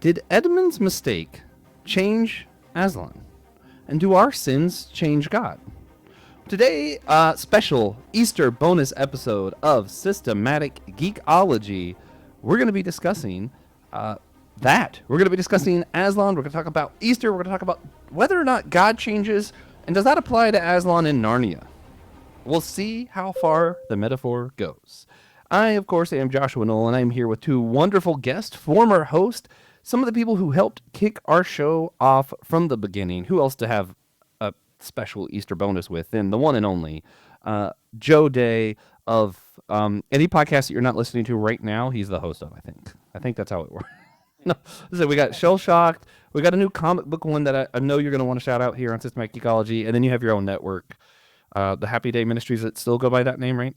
Did Edmund's mistake change Aslan? And do our sins change God? Today, special Easter bonus episode of Systematic Geekology. We're going to be discussing that. We're going to be discussing Aslan. We're going to talk about Easter. We're going to talk about whether or not God changes, and does that apply to Aslan in Narnia? We'll see how far the metaphor goes. I, of course, am Joshua Noel, and I'm here with two wonderful guests, former hosts, some of the people who helped kick our show off from the beginning. Who else to have a special Easter bonus with than the one and only Joe Day of any podcast that you're not listening to right now. He's the host of, I think. I think that's how it works. No, so we got Shell Shocked. We got a new comic book one that I know you're going to want to shout out here on Systematic Geekology, and then you have your own network. The Happy Day Ministries that still go by that name, right?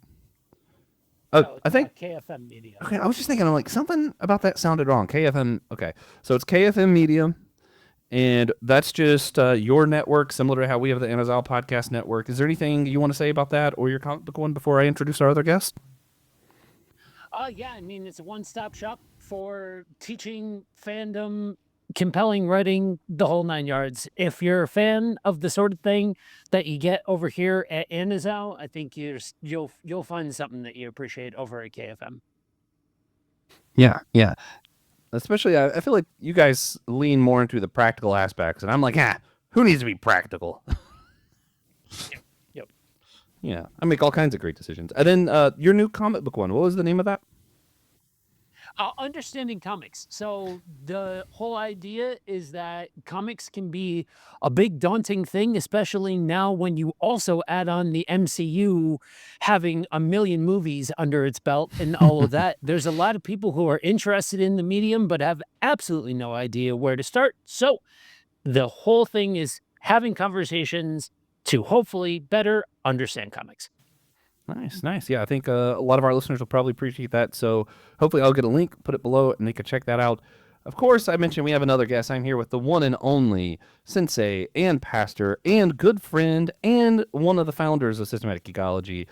Oh, No, I think KFM Media. Okay, I was just thinking, I'm like, something about that sounded wrong. KFM, okay. So it's KFM Media, and that's just your network, similar to how we have the Anazal Podcast Network. Is there anything you want to say about that or your comic book one before I introduce our other guest? Yeah, I mean, it's a one-stop shop for teaching, fandom, compelling writing, the whole nine yards. If you're a fan of the sort of thing that you get over here at Anazal, I think you'll find something that you appreciate over at KFM. Yeah. Especially, I feel like you guys lean more into the practical aspects, and I'm like, who needs to be practical? Yep. Yeah, I make all kinds of great decisions. And then your new comic book one, what was the name of that? Understanding comics. So the whole idea is that comics can be a big daunting thing, especially now when you also add on the MCU having a million movies under its belt and all of that. There's a lot of people who are interested in the medium but have absolutely no idea where to start. So the whole thing is having conversations to hopefully better understand comics. Nice. Yeah, I think a lot of our listeners will probably appreciate that. So hopefully I'll get a link, put it below, and they can check that out. Of course, I mentioned we have another guest. I'm here with the one and only sensei and pastor and good friend and one of the founders of Systematic Geekology,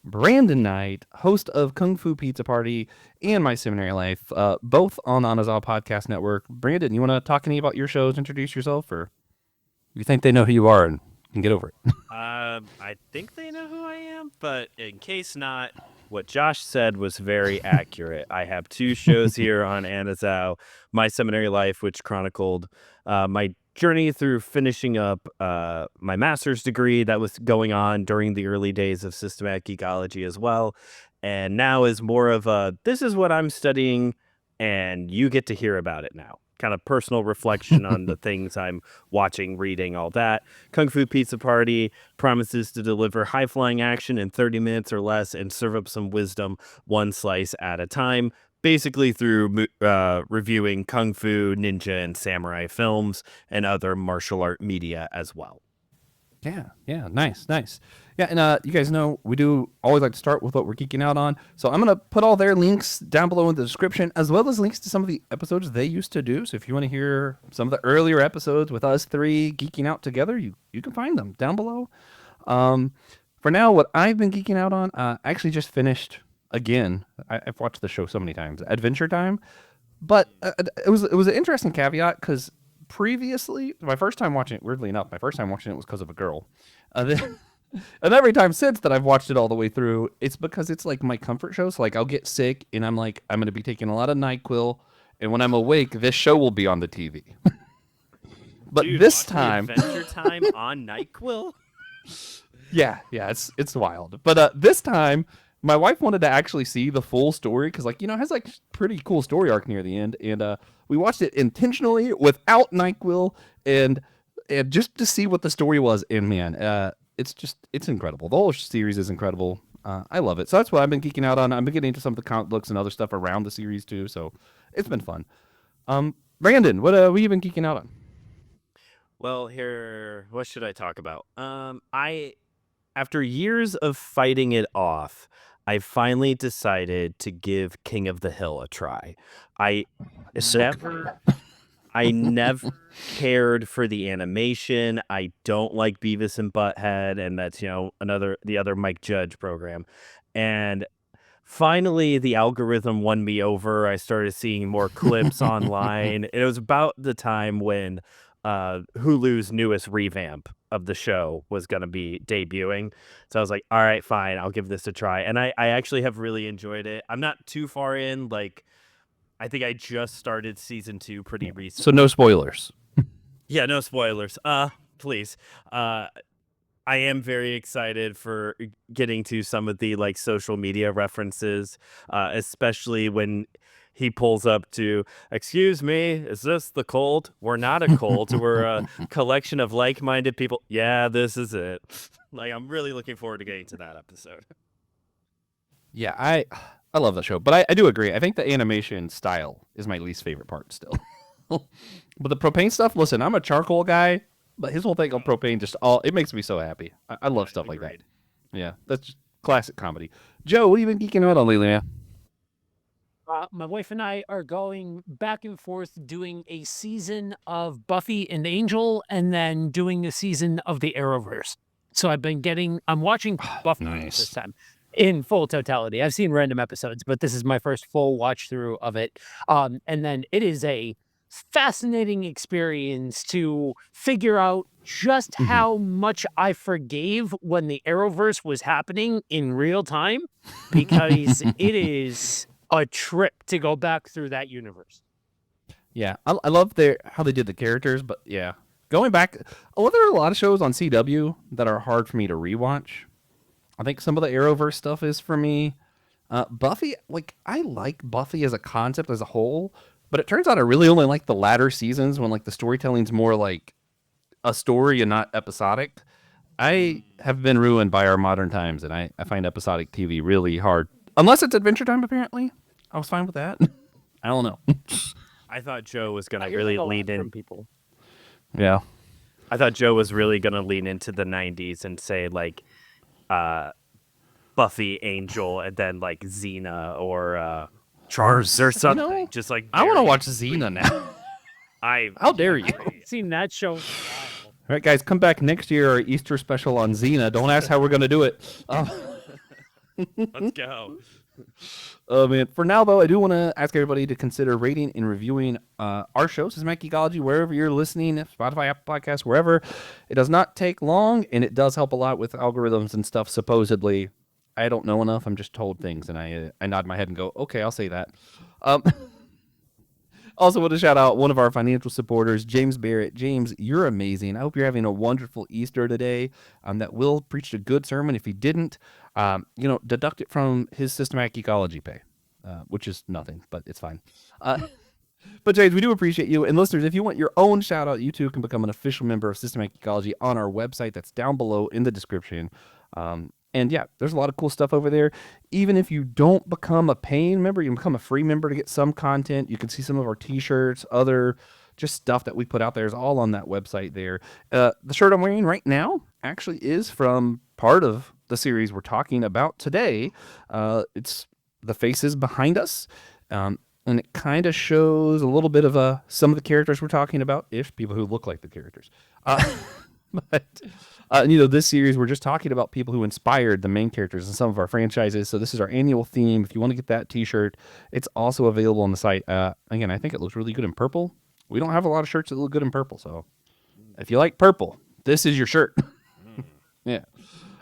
Brandon Knight, host of Kung Fu Pizza Party and My Seminary Life, both on the Anazal Podcast Network. Brandon, you want to talk any about your shows, introduce yourself, or you think they know who you are and can get over it? I think they know who I am, but in case not, what Josh said was very accurate. I have two shows here on Anazao, My Seminary Life, which chronicled my journey through finishing up my master's degree that was going on during the early days of systematic geekology as well. And now is more of a, this is what I'm studying, and you get to hear about it now. Kind of personal reflection on the things I'm watching, reading, all that. Kung Fu Pizza Party promises to deliver high-flying action in 30 minutes or less and serve up some wisdom one slice at a time, basically through reviewing Kung Fu, ninja, and samurai films and other martial art media as well. Yeah, nice. Yeah, and you guys know we do always like to start with what we're geeking out on. So I'm going to put all their links down below in the description, as well as links to some of the episodes they used to do. So if you want to hear some of the earlier episodes with us three geeking out together, you can find them down below. For now, what I've been geeking out on, I actually just finished again. I've watched the show so many times, Adventure Time. But it was an interesting caveat because previously, my first time watching it, weirdly enough, was because of a girl. And every time since that I've watched it all the way through, it's because it's like my comfort show. So like I'll get sick and I'm like, I'm going to be taking a lot of NyQuil. And when I'm awake, this show will be on the TV. But Dude, this watching time, Adventure Time on NyQuil? yeah, it's wild. But this time, my wife wanted to actually see the full story because, like, it has like pretty cool story arc near the end, and we watched it intentionally without NyQuil and just to see what the story was. And man, it's incredible. The whole series is incredible. I love it. So that's what I've been geeking out on. I've been getting into some of the comic books and other stuff around the series too. So it's been fun. Brandon, what have you been geeking out on? Well, what should I talk about? After years of fighting it off, I finally decided to give King of the Hill a try. I never cared for the animation. I don't like Beavis and Butthead, and that's the other Mike Judge program. And finally the algorithm won me over. I started seeing more clips online. It was about the time when Hulu's newest revamp of the show was going to be debuting. So I was like, all right, fine, I'll give this a try. And I actually have really enjoyed it. I'm not too far in. Like, I think I just started season 2 pretty recently. So no spoilers. Yeah, no spoilers. Please. I am very excited for getting to some of the like social media references, especially when he pulls up to, excuse me, is this the cult? We're not a cult. We're a collection of like-minded people. Yeah, this is it. Like, I'm really looking forward to getting to that episode. Yeah, I love the show, but I do agree. I think the animation style is my least favorite part still. But the propane stuff, listen, I'm a charcoal guy, but his whole thing on propane it makes me so happy. I love stuff like that. Yeah, that's just classic comedy. Joe, what have you been geeking out on lately, man? My wife and I are going back and forth doing a season of Buffy and Angel and then doing a season of the Arrowverse. So I'm watching Buffy this time in full totality. I've seen random episodes, but this is my first full watch through of it. And then it is a fascinating experience to figure out just how much I forgave when the Arrowverse was happening in real time, because it is a trip to go back through that universe. Yeah, I love how they did the characters, but yeah, going back, there are a lot of shows on CW that are hard for me to rewatch. I think some of the Arrowverse stuff is for me. Buffy, like, I like Buffy as a concept as a whole, but it turns out I really only like the latter seasons when like the storytelling's more like a story and not episodic. I have been ruined by our modern times, and I find episodic TV really hard. Unless it's Adventure Time, apparently. I was fine with that. I don't know. I thought Joe was going to really lean in. People. Yeah. I thought Joe was really going to lean into the 90s and say, like, Buffy, Angel, and then, like, Xena or Charles or something. You know, just like I want to watch Xena now. How dare you? I've seen that show. All right, guys, come back next year, our Easter special on Xena. Don't ask how we're going to do it. Let's go. Man, for now, though, I do want to ask everybody to consider rating and reviewing our show, Systematic Geekology, wherever you're listening, Spotify, Apple Podcasts, wherever. It does not take long, and it does help a lot with algorithms and stuff, supposedly. I don't know enough. I'm just told things, and I nod my head and go, okay, I'll say that. Also want to shout out one of our financial supporters, James Barrett. James, you're amazing. I hope you're having a wonderful Easter today. That Will preached a good sermon. If he didn't, deduct it from his Systematic Geekology pay, which is nothing, but it's fine. But James, we do appreciate you. And listeners, if you want your own shout out, you too can become an official member of Systematic Geekology on our website. That's down below in the description. And yeah, there's a lot of cool stuff over there. Even if you don't become a paying member, you can become a free member to get some content. You can see some of our t-shirts, other just stuff that we put out there is all on that website there. The shirt I'm wearing right now actually is from part of the series we're talking about today. It's the faces behind us. And it kind of shows a little bit of some of the characters we're talking about, if people who look like the characters. But this series, we're just talking about people who inspired the main characters in some of our franchises. So this is our annual theme. If you want to get that t-shirt, it's also available on the site. Again, I think it looks really good in purple. We don't have a lot of shirts that look good in purple. So if you like purple, this is your shirt. Yeah.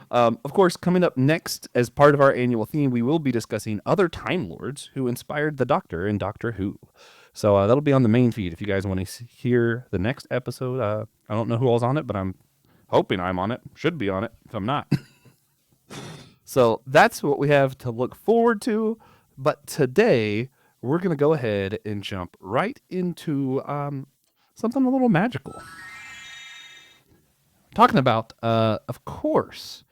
Of course, coming up next as part of our annual theme, we will be discussing other Time Lords who inspired the Doctor in Doctor Who. So that'll be on the main feed if you guys want to hear the next episode. I don't know who all's on it, but I'm hoping I'm on it. Should be on it if I'm not. So that's what we have to look forward to. But today, we're going to go ahead and jump right into something a little magical. Talking about, of course,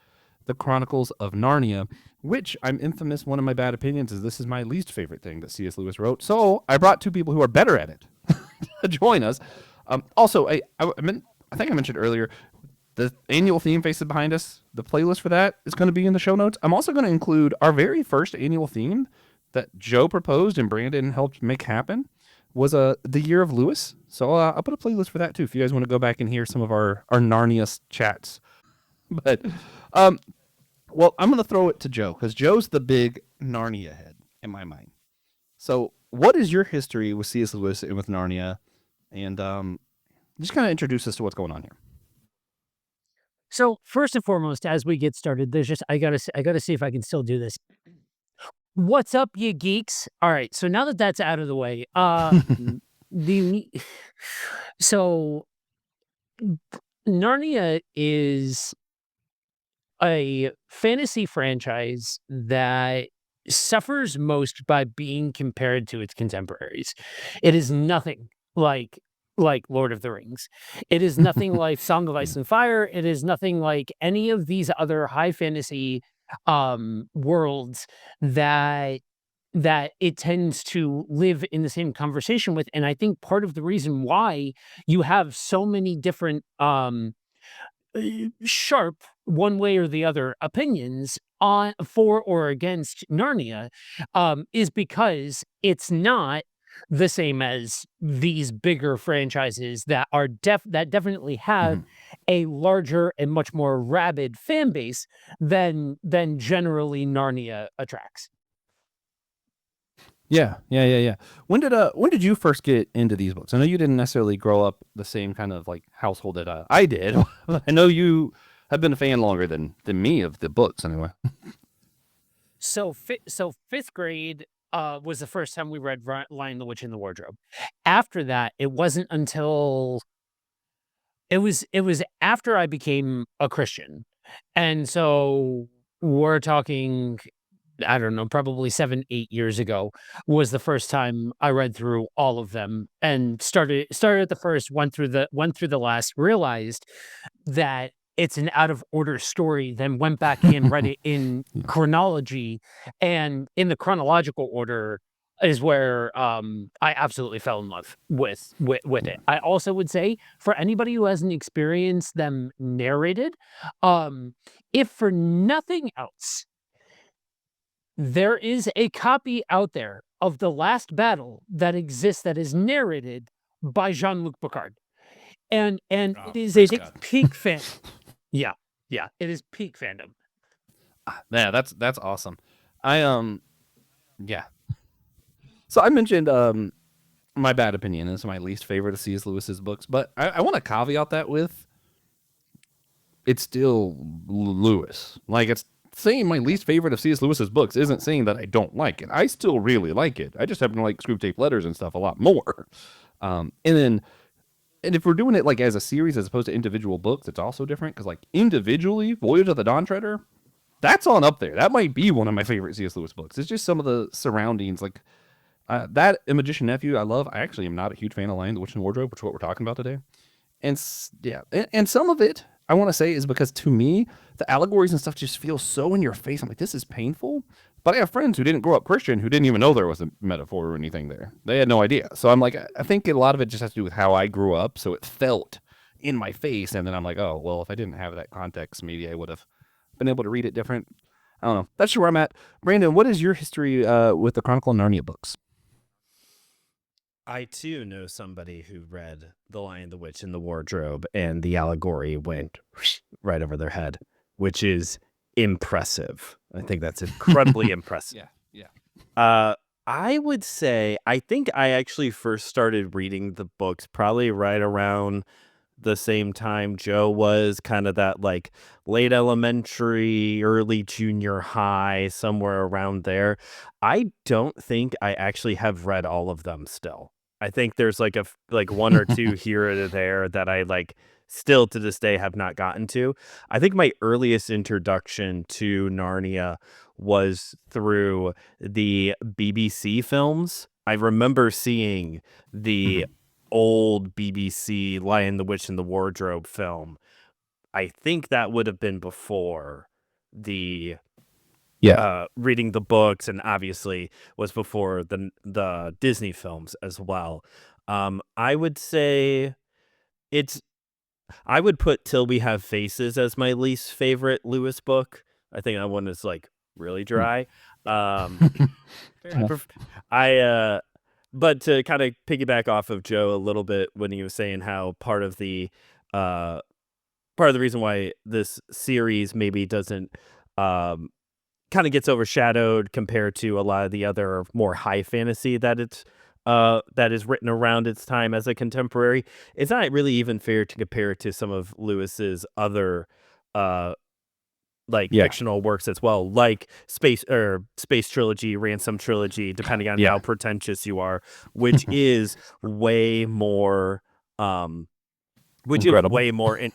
the Chronicles of Narnia, which I'm infamous. One of my bad opinions is this is my least favorite thing that C.S. Lewis wrote. So I brought two people who are better at it to join us. Also, I think I mentioned earlier, the annual theme Faces Behind Us, the playlist for that is going to be in the show notes. I'm also going to include our very first annual theme that Joe proposed and Brandon helped make happen was the Year of Lewis. So I'll put a playlist for that too if you guys want to go back and hear some of our Narnia chats. But, well, I'm going to throw it to Joe because Joe's the big Narnia head in my mind. So, what is your history with C.S. Lewis and with Narnia? And just kind of introduce us to what's going on here. So first and foremost, as we get started, there's just I gotta see if I can still do this. What's up, you geeks? All right, so now that that's out of the way, the so Narnia is a fantasy franchise that suffers most by being compared to its contemporaries. It is nothing like Lord of the Rings. It is nothing like Song of Ice and Fire. It is nothing like any of these other high fantasy worlds that it tends to live in the same conversation with. And I think part of the reason why you have so many different sharp one way or the other opinions on for or against Narnia is because it's not the same as these bigger franchises that are that definitely have a larger and much more rabid fan base than generally Narnia attracts. Yeah. When did you first get into these books? I know you didn't necessarily grow up the same kind of like household that I did. I know you have been a fan longer than me of the books anyway. So fifth grade was the first time we read Lion, the Witch, and the Wardrobe. After that, it wasn't until it was after I became a Christian, and so we're talking, I don't know, probably 7, 8 years ago was the first time I read through all of them and started at the first, went through the last, realized that it's an out of order story, then went back and read it in chronology, and in the chronological order is where I absolutely fell in love with it. I also would say for anybody who hasn't experienced them narrated, if for nothing else, there is a copy out there of The Last Battle that exists that is narrated by Jean-Luc Picard. And it is a peak fan. Yeah. It is peak fandom. Yeah, that's awesome. I yeah. So I mentioned my bad opinion is my least favorite of C.S. Lewis's books, but I want to caveat that with it's still Lewis. Like it's saying my least favorite of C.S. Lewis's books isn't saying that I don't like it. I still really like it. I just happen to like Screwtape Letters and stuff a lot more. And if we're doing it like as a series as opposed to individual books, it's also different because like individually, Voyage of the Dawn Treader, that's on up there. That might be one of my favorite C.S. Lewis books. It's just some of the surroundings, like that and Magician Nephew. I love. I actually am not a huge fan of Lion, the Witch, and the Wardrobe, which is what we're talking about today. And yeah, and some of it I want to say is because to me the allegories and stuff just feel so in your face. I'm like, this is painful. But I have friends who didn't grow up Christian who didn't even know there was a metaphor or anything there. They had no idea. So I'm like, I think a lot of it just has to do with how I grew up. So it felt in my face, and then I'm like, oh well, if I didn't have that context, maybe I would have been able to read it different. I don't know. That's where I'm at. Brandon, what is your history with the Chronicle of Narnia books? I too know somebody who read The Lion, the Witch, and the Wardrobe, and the allegory went right over their head, which is impressive. I think that's incredibly impressive. Yeah. I would say, I think I actually first started reading the books probably right around the same time Joe was, kind of that like late elementary, early junior high, somewhere around there. I don't think I actually have read all of them still. I think there's like one or two here or there that I like still to this day have not gotten to. I think my earliest introduction to Narnia was through the BBC films. I remember seeing the old BBC Lion, the Witch, and the Wardrobe film. I think that would have been before the reading the books, and obviously was before the Disney films as well. I would say I would put Till We Have Faces as my least favorite Lewis book. I think that one is like really dry. I but to kind of piggyback off of Joe a little bit when he was saying how part of the reason why this series maybe doesn't kind of gets overshadowed compared to a lot of the other more high fantasy that is written around its time as a contemporary. It's not really even fair to compare it to some of Lewis's other uh like Yeah. fictional works as well, like Space Trilogy, Ransom Trilogy, depending on Yeah. how pretentious you are, which is way more Incredible. way more in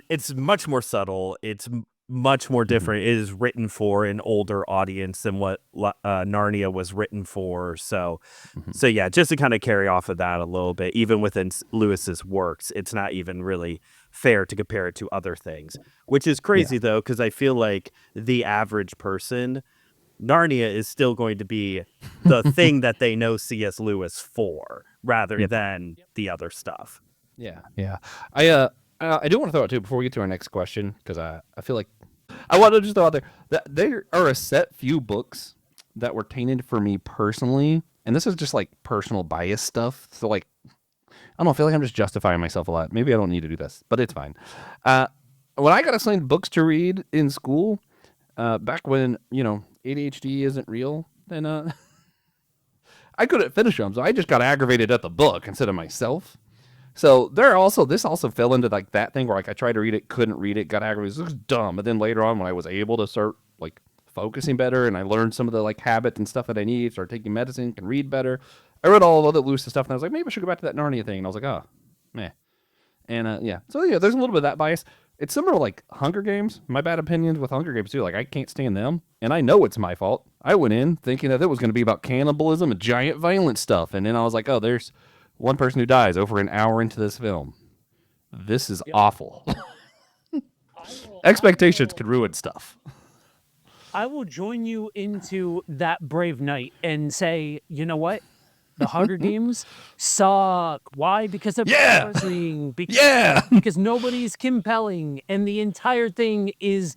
it's much more subtle. It's much more different. It is written for an older audience than what Narnia was written for. So yeah, just to kind of carry off of that a little bit, even within Lewis's works, it's not even really fair to compare it to other things, which is crazy though, because I feel like the average person, Narnia is still going to be the thing that they know C.S. Lewis for, rather Yep. than the other stuff. Yeah. I do want to throw out too before we get to our next question, because I feel like I want to just throw out there that there are a set few books that were tainted for me personally, and this is just like personal bias stuff. So like, I don't know, I feel like I'm just justifying myself a lot. Maybe I don't need to do this, but it's fine. When I got assigned books to read in school, back when ADHD isn't real, then I couldn't finish them, so I just got aggravated at the book instead of myself. So this also fell into like that thing where like I tried to read it, couldn't read it, got aggravated. This was dumb. But then later on, when I was able to start like focusing better, and I learned some of the like habits and stuff that I need, started taking medicine, can read better. I read all of the Lewis stuff, and I was like, maybe I should go back to that Narnia thing. And I was like, oh, meh. And yeah, so yeah, there's a little bit of that bias. It's similar to like Hunger Games. My bad opinions with Hunger Games too. Like I can't stand them, and I know it's my fault. I went in thinking that it was going to be about cannibalism and giant violent stuff, and then I was like, oh, there's one person who dies over an hour into this film. This is awful. Expectations can ruin stuff. I will join you into that brave night and say, you know what? The Hunger Games suck. Why? Because they're boring. Because nobody's compelling, and the entire thing is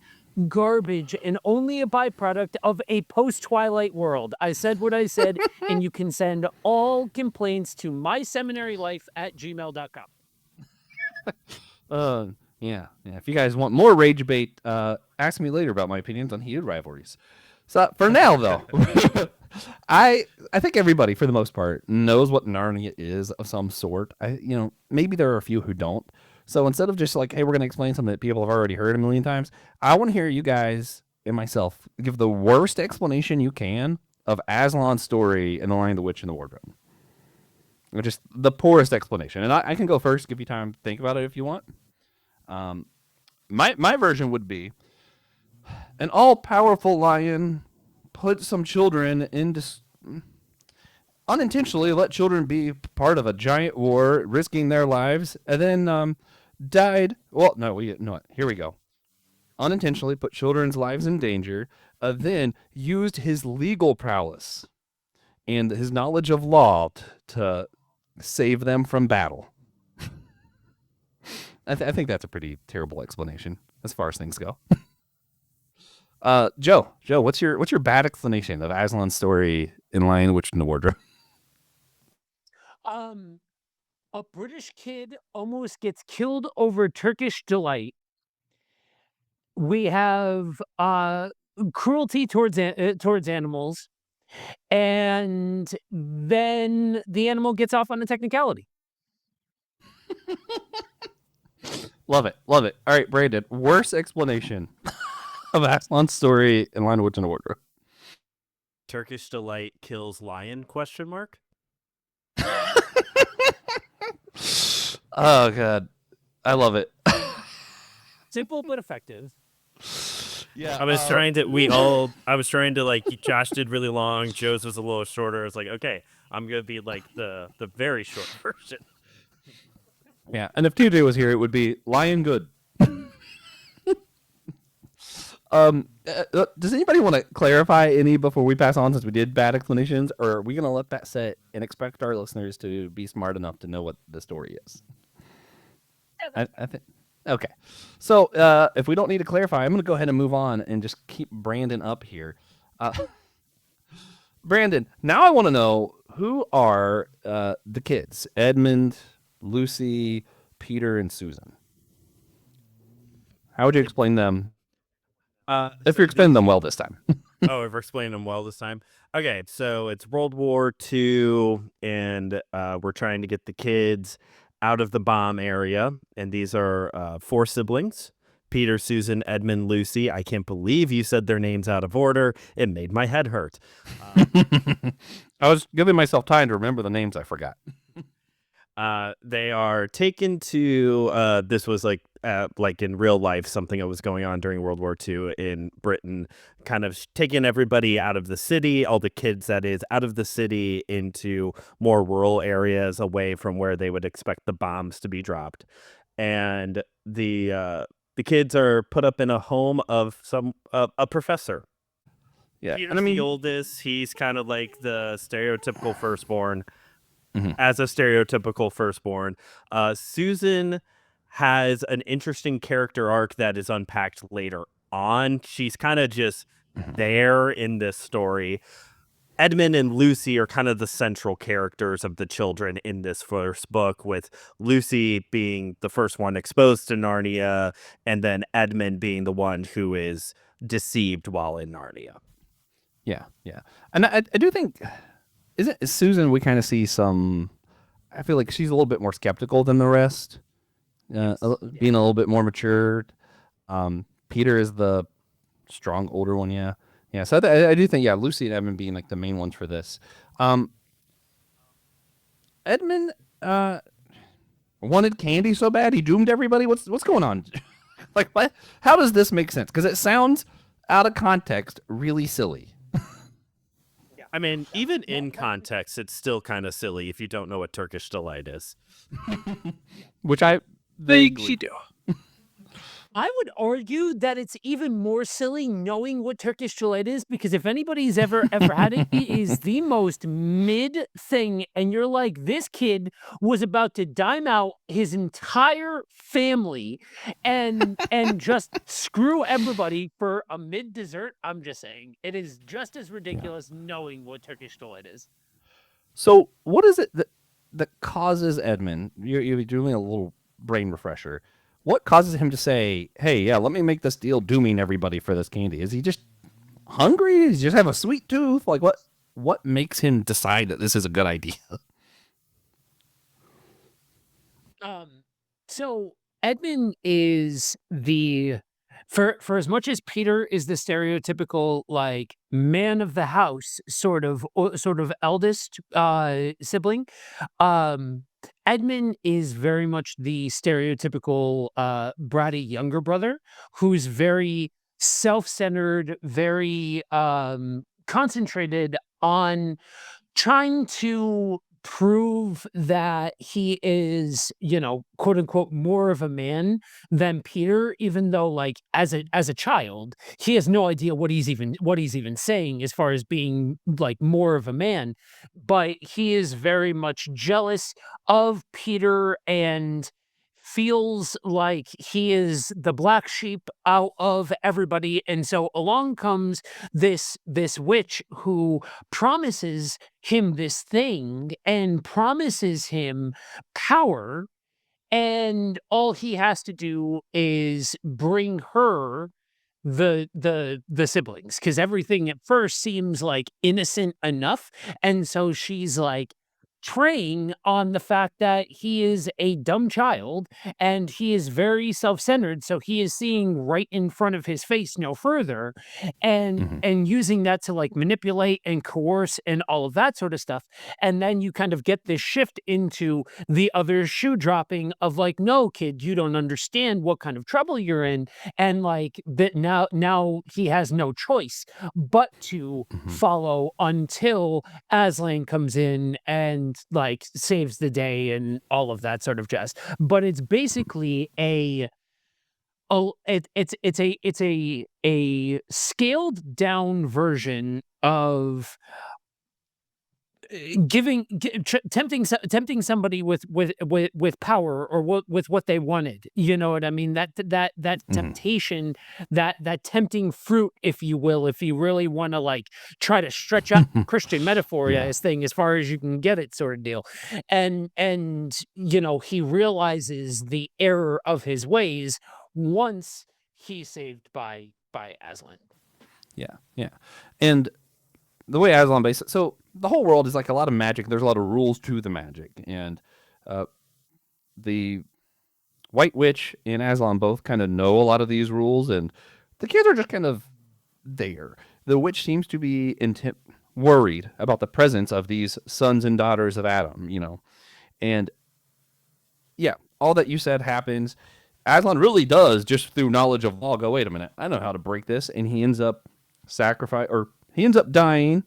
garbage and only a byproduct of a post-Twilight world. I said what I said, and you can send all complaints to myseminarylife@gmail.com. Yeah. If you guys want more rage bait, ask me later about my opinions on heated rivalries. So for now, though, I think everybody, for the most part, knows what Narnia is of some sort. Maybe there are a few who don't. So instead of just like, hey, we're going to explain something that people have already heard a million times, I want to hear you guys and myself give the worst explanation you can of Aslan's story in The Lion, the Witch, and the Wardrobe. Just the poorest explanation. And I can go first, give you time to think about it if you want. My version would be an all-powerful lion put some children into unintentionally let children be part of a giant war, risking their lives, and then died. Well, no, here we go. Unintentionally put children's lives in danger, then used his legal prowess and his knowledge of law to save them from battle. I think that's a pretty terrible explanation as far as things go. Joe, what's your bad explanation of Aslan's story in Lion, the Witch, and the Wardrobe? A British kid almost gets killed over Turkish delight. We have cruelty towards animals, and then the animal gets off on a technicality. Love it. All right, Brandon, worst explanation of Aslan's story in Lion, the Witch, and the Wardrobe. Turkish delight kills lion? ? Oh God, I love it. Simple but effective. Yeah, I was trying to like, Josh did really long, Joe's was a little shorter. I was like, okay, I'm gonna be like the very short version. Yeah, and if TJ was here, it would be lion good. Does anybody want to clarify any before we pass on, since we did bad explanations, or are we going to let that sit and expect our listeners to be smart enough to know what the story is? I think. Okay. So if we don't need to clarify, I'm going to go ahead and move on and just keep Brandon up here. Brandon, now I want to know, who are the kids? Edmund, Lucy, Peter, and Susan. How would you explain them? If So you're explaining them well this time. Oh, I've explained them well this time. Okay, so it's World War II, and we're trying to get the kids out of the bomb area. And these are 4 siblings: Peter, Susan, Edmund, Lucy. I can't believe you said their names out of order. It made my head hurt. I was giving myself time to remember the names I forgot. They are taken to this was like in real life, something that was going on during World War II in Britain, kind of taking everybody out of the city, all the kids that is out of the city, into more rural areas away from where they would expect the bombs to be dropped. And the kids are put up in a home of a professor. Yeah, Peter's and I the mean, oldest. He's kind of like the stereotypical firstborn. Mhm. As a stereotypical firstborn. Susan has an interesting character arc that is unpacked later on. She's kind of just Mhm. there in this story. Edmund and Lucy are kind of the central characters of the children in this first book, with Lucy being the first one exposed to Narnia, and then Edmund being the one who is deceived while in Narnia. Yeah, and I do think isn't Susan? We kind of see some. I feel like she's a little bit more skeptical than the rest, being a little bit more matured. Peter is the strong older one. Yeah. So I do think Lucy and Edmund being like the main ones for this. Edmund wanted candy so bad he doomed everybody. What's going on? Like what? How does this make sense? Because it sounds out of context really silly. I mean, even in context, it's still kind of silly if you don't know what Turkish delight is. Which I Think she do. I would argue that it's even more silly knowing what Turkish delight is, because if anybody's ever had it, it is the most mid thing, and you're like, this kid was about to dime out his entire family and just screw everybody for a mid dessert. I'm just saying, it is just as ridiculous knowing what Turkish delight is. So what is it that causes Edmund? You're doing a little brain refresher. What causes him to say, "Hey, yeah, let me make this deal, dooming everybody for this candy"? Is he just hungry? Does he just have a sweet tooth? Like what? What makes him decide that this is a good idea? So Edmund is the for as much as Peter is the stereotypical like man of the house sort of eldest sibling, um Edmund is very much the stereotypical bratty younger brother who's very self-centered, very concentrated on trying to prove that he is, quote unquote, more of a man than Peter, even though like as a child, he has no idea what he's even saying as far as being like more of a man. But he is very much jealous of Peter and feels like he is the black sheep out of everybody. And so along comes this witch who promises him this thing and promises him power, and all he has to do is bring her the siblings, because everything at first seems like innocent enough, and so she's like preying on the fact that he is a dumb child and he is very self-centered, so he is seeing right in front of his face no further, Mhm. and using that to like manipulate and coerce and all of that sort of stuff. And then you kind of get this shift into the other shoe dropping of like, no kid, you don't understand what kind of trouble you're in, and like that now he has no choice but to Mhm. follow until Aslan comes in and like saves the day and all of that sort of jazz. But it's basically a scaled down version of tempting somebody with power or with what they wanted. You know what I mean? That Mhm. temptation, that tempting fruit, if you will, if you really want to like try to stretch out Christian metaphor Yeah. as thing as far as you can get it, sort of deal. And he realizes the error of his ways once he's saved by by Aslan. Yeah. And the way Aslan based it, so the whole world is like a lot of magic. There's a lot of rules to the magic, and the White Witch and Aslan both kind of know a lot of these rules, and the kids are just kind of there. The witch seems to be worried about the presence of these sons and daughters of Adam, and yeah, all that you said happens. Aslan really does, just through knowledge of law, go, wait a minute, I know how to break this, and he ends up he ends up dying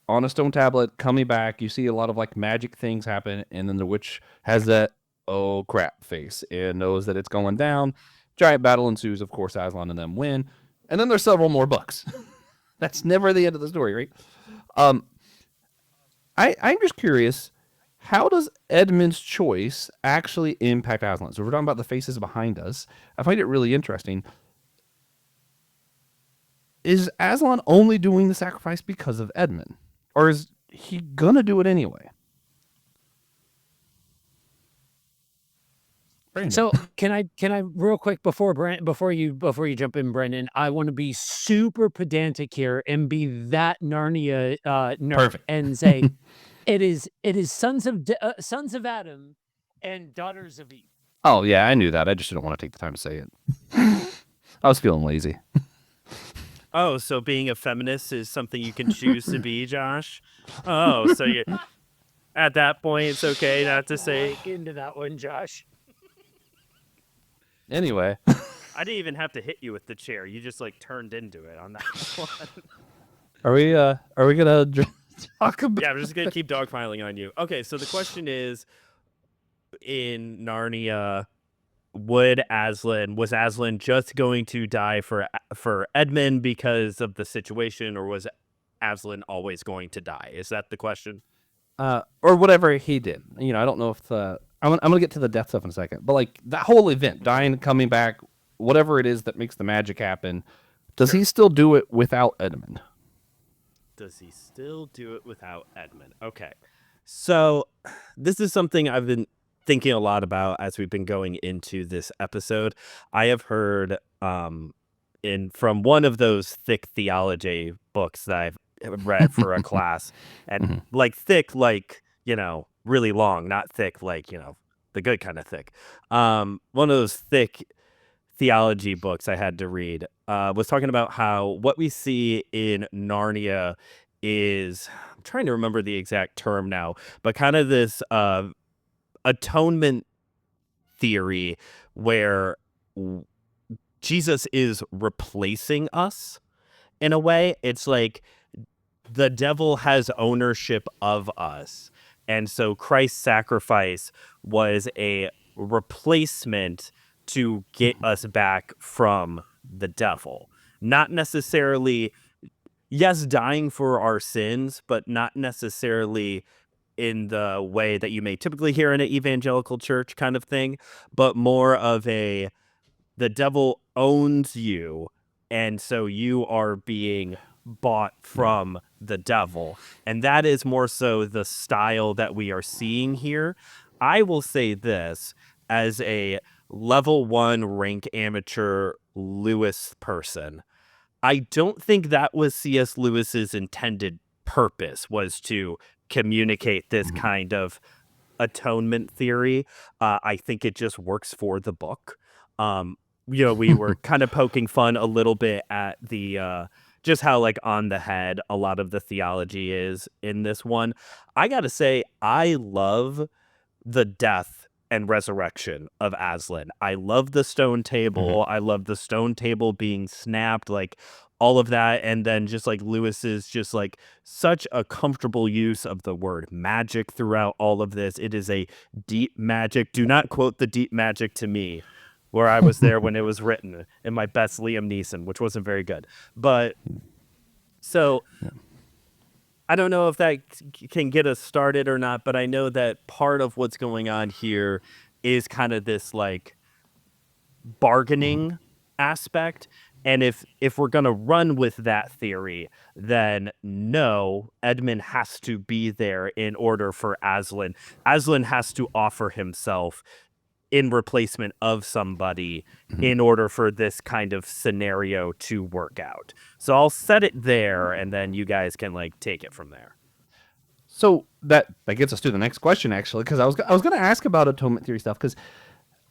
on a stone tablet, coming back. You see a lot of like magic things happen, and then the witch has that oh crap face and knows that it's going down. Giant battle ensues. Of course, Aslan and them win, and then there's several more books. That's never the end of the story, right? I'm just curious, how does Edmund's choice actually impact Aslan? So we're talking about the faces behind us. I find it really interesting. Is Aslan only doing the sacrifice because of Edmund? Or is he gonna do it anyway? Brandon. So can I real quick before you jump in, Brendan? I want to be super pedantic here and be that Narnia nerd Perfect. and say it is sons of Adam and daughters of Eve. Oh yeah, I knew that. I just didn't want to take the time to say it. I was feeling lazy. Oh, so being a feminist is something you can choose to be, Josh? Oh, so you at that point it's okay not to say. Into that one, Josh. Anyway, I didn't even have to hit you with the chair. You just like turned into it on that one. are we gonna talk about? Yeah, I'm just gonna keep dogpiling on you. Okay, so the question is, in Narnia, was Aslan just going to die for Edmund because of the situation, or was Aslan always going to die? Is that the question? Or whatever he did. I don't know if I'm gonna get to the death stuff in a second, but like that whole event, dying, coming back, whatever it is that makes the magic happen, does he still do it without Edmund? Does he still do it without Edmund? Okay, so this is something I've been thinking a lot about as we've been going into this episode. I have heard from one of those thick theology books that I've read for a class, and like thick, like really long, not thick, like the good kind of thick. One of those thick theology books I had to read was talking about how what we see in Narnia is, I'm trying to remember the exact term now, but kind of this atonement theory where Jesus is replacing us in a way. It's like the devil has ownership of us. And so Christ's sacrifice was a replacement to get us back from the devil. Not necessarily, yes, dying for our sins, but not necessarily in the way that you may typically hear in an evangelical church kind of thing, but more of the devil owns you, and so you are being bought from the devil. And that is more so the style that we are seeing here. I will say this as a level 1 rank amateur Lewis person. I don't think that was C.S. Lewis's intended purpose, was to communicate this kind of atonement theory. I think it just works for the book. We were kind of poking fun a little bit at the just how like on the head a lot of the theology is in this one. I gotta say, I love the death and resurrection of Aslan. I love the stone table. I love the stone table being snapped, like all of that. And then just like Lewis's just like such a comfortable use of the word magic throughout all of this. It is a deep magic. Do not quote the deep magic to me, where I was there when it was written in my best Liam Neeson, which wasn't very good. But so I don't know if that can get us started or not, but I know that part of what's going on here is kind of this like bargaining aspect. And if we're going to run with that theory, then no, Edmund has to be there in order for Aslan. Aslan has to offer himself in replacement of somebody in order for this kind of scenario to work out. So I'll set it there, and then you guys can like take it from there. So that gets us to the next question, actually, because I was going to ask about atonement theory stuff, because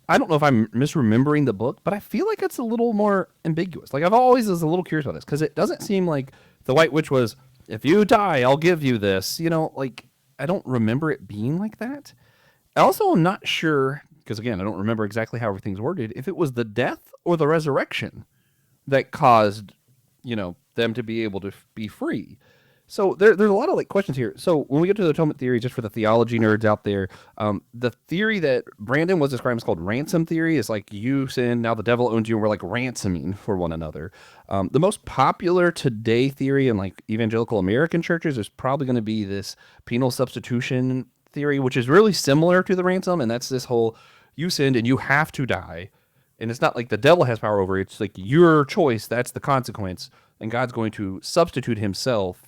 I don't know if I'm misremembering the book, but I feel like it's a little more ambiguous. Like, I've always was a little curious about this, because it doesn't seem like the White Witch was, if you die, I'll give you this. You know, like, I don't remember it being like that. Also, I'm not sure, because again, I don't remember exactly how everything's worded, if it was the death or the resurrection that caused, them to be able to be free. So there's a lot of like questions here. So when we get to the atonement theory, just for the theology nerds out there, the theory that Brandon was describing is called ransom theory. Is like you sin, now the devil owns you, and we're like ransoming for one another. The most popular today theory in like evangelical American churches is probably going to be this penal substitution theory, which is really similar to the ransom, and that's this whole you sinned and you have to die. And it's not like the devil has power over it. It's like your choice. That's the consequence. And God's going to substitute himself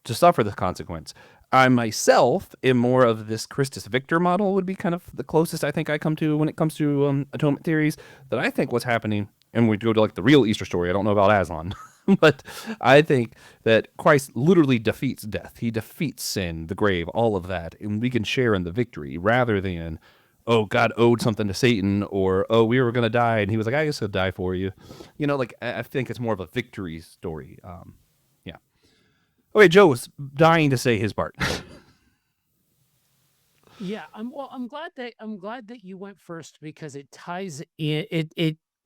to suffer the consequence. I myself am more of this Christus Victor model, would be kind of the closest I think I come to when it comes to atonement theories, that I think what's happening, and we go to like the real Easter story. I don't know about Aslan, but I think that Christ literally defeats death. He defeats sin, the grave, all of that, and we can share in the victory rather than, oh, God owed something to Satan, or, oh, we were going to die, and he was like, I guess I'll die for you. Like, I think it's more of a victory story. Yeah. Okay, Joe was dying to say his part. Yeah, I'm glad that you went first, because it ties in,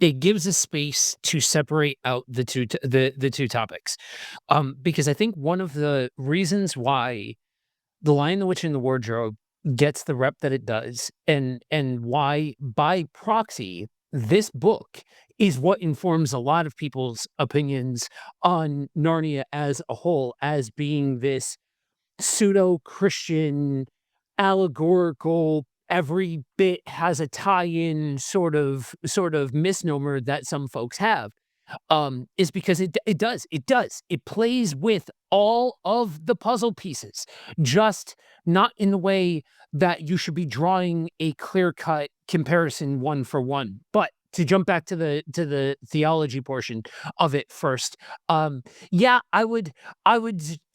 it gives a space to separate out the two topics. Because I think one of the reasons why The Lion, the Witch, and the Wardrobe gets the rep that it does, and why by proxy this book is what informs a lot of people's opinions on Narnia as a whole, as being this pseudo-Christian, allegorical, every bit has a tie-in sort of misnomer that some folks have, is because it plays with all of the puzzle pieces, just not in the way that you should be drawing a clear-cut comparison one for one. But to jump back to the theology portion of it first, yeah, I would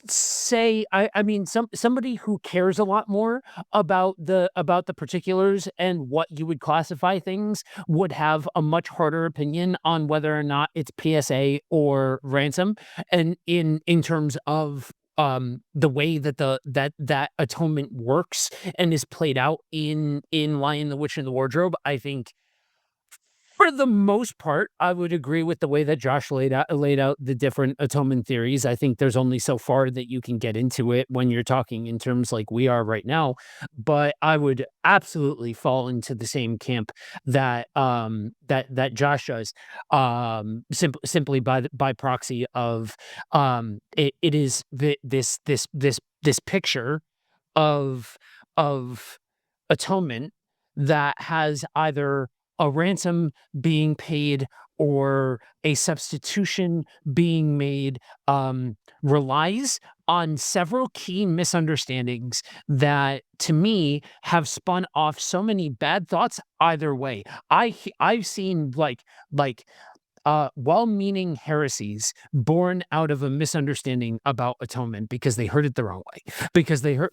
say, I mean, somebody who cares a lot more about the particulars and what you would classify things would have a much harder opinion on whether or not it's PSA or ransom, and in terms of the way that that atonement works and is played out in Lion, the Witch, and the Wardrobe. I think for the most part, I would agree with the way that Josh laid out the different atonement theories. I think there's only so far that you can get into it when you're talking in terms like we are right now. But I would absolutely fall into the same camp that that Josh does, simply by proxy of, it is this picture of of atonement that has either a ransom being paid or a substitution being made, relies on several key misunderstandings that to me have spun off so many bad thoughts either way. I've seen like well-meaning heresies born out of a misunderstanding about atonement, because they heard it the wrong way, because they heard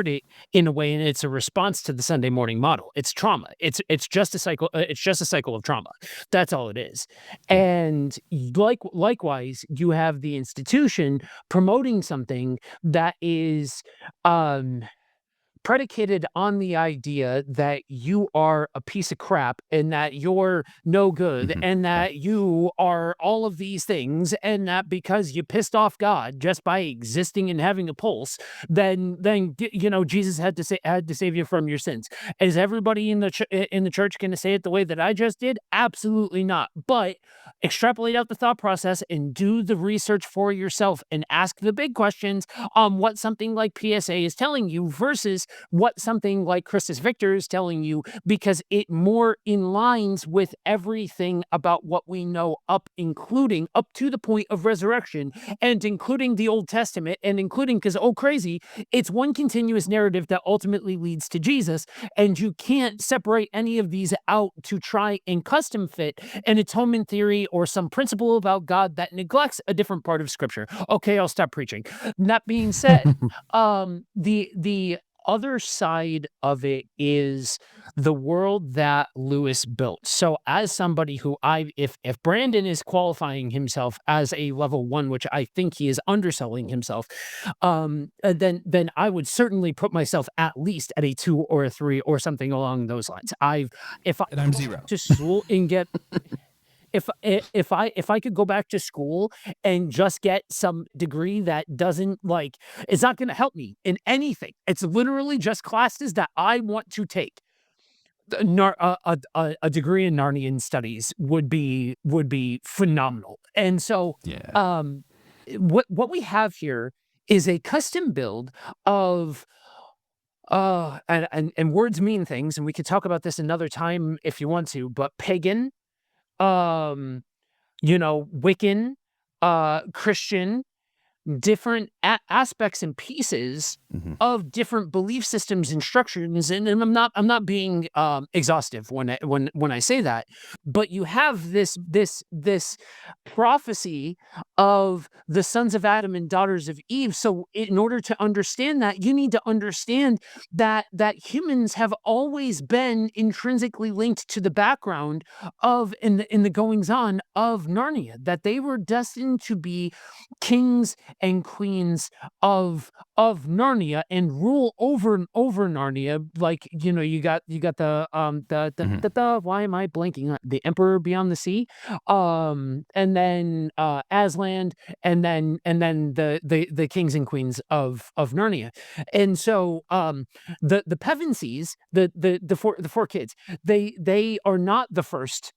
it in a way, and it's a response to the Sunday morning model. It's trauma. It's just a cycle. It's just a cycle of trauma. That's all it is. And likewise, you have the institution promoting something that is predicated on the idea that you are a piece of crap, and that you're no good, and that you are all of these things, and that because you pissed off God just by existing and having a pulse, then Jesus had to save you from your sins. Is everybody in the church going to say it the way that I just did? Absolutely not. But extrapolate out the thought process and do the research for yourself, and ask the big questions on what something like PSA is telling you, versus what something like Christus Victor is telling you, because it more aligns with everything about what we know including up to the point of resurrection, and including the Old Testament, and including, because, oh crazy, it's one continuous narrative that ultimately leads to Jesus, and you can't separate any of these out to try and custom fit an atonement theory or some principle about God that neglects a different part of Scripture. Okay, I'll stop preaching. That being said, the other side of it is the world that Lewis built. So as somebody who if Brandon is qualifying himself as a level 1, which I think he is underselling himself, then I would certainly put myself at least at a 2 or a 3 or something along those lines. If I And I'm go 0. to school and get if I could go back to school and just get some degree that doesn't, like, it's not going to help me in anything. It's literally just classes that I want to take. A degree in Narnian studies would be phenomenal. And so, Yeah. what we have here is a custom build of and words mean things, and we could talk about this another time if you want to, but pagan, Wiccan, Christian, different aspects and pieces Mhm. of different belief systems and structures, and I'm not being exhaustive when I say that, but you have this prophecy of the sons of Adam and daughters of Eve. So in order to understand that, you need to understand that humans have always been intrinsically linked to the background of in the goings on of Narnia, that they were destined to be kings and queens of Narnia and rule over Narnia. Like, you got the why am I blanking on the Emperor Beyond the Sea, and then Aslan, and then the kings and queens of Narnia. And so the Pevensies, the four kids, they are not the first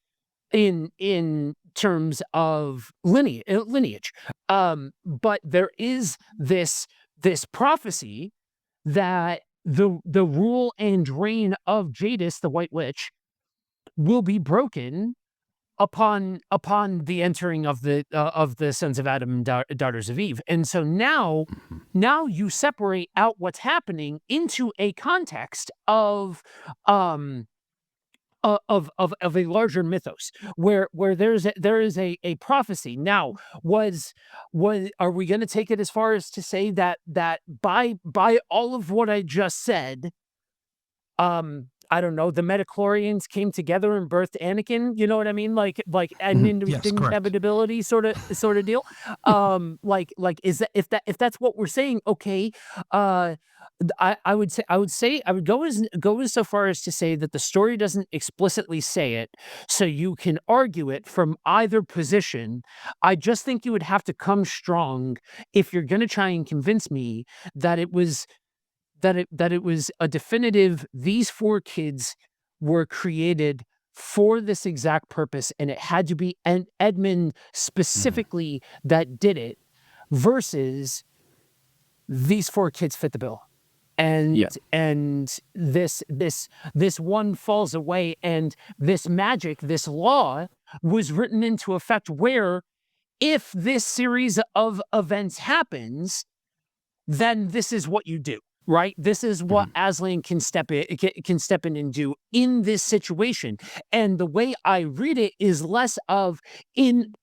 in terms of lineage, but there is this prophecy that the rule and reign of Jadis, the White Witch, will be broken upon the entering of the sons of Adam and daughters of Eve. And so now you separate out what's happening into a context of a larger mythos, where there is a prophecy. Now, are we going to take it as far as to say that by all of what I just said, I don't know, the metachlorians came together and birthed Anakin? You know what I mean? Like an Yes, correct. inevitability sort of deal. Like is that if that's what we're saying? Okay, I would go as so far as to say that the story doesn't explicitly say it, so you can argue it from either position. I just think you would have to come strong if you're going to try and convince me that it was a definitive, these 4 kids were created for this exact purpose, and it had to be Edmund specifically that did it, versus these 4 kids fit the bill. And Yeah. and this one falls away, and this magic, this law, was written into effect, where if this series of events happens, then this is what you do, right? This is what Aslan can step in and do in this situation. And the way I read it is less of, in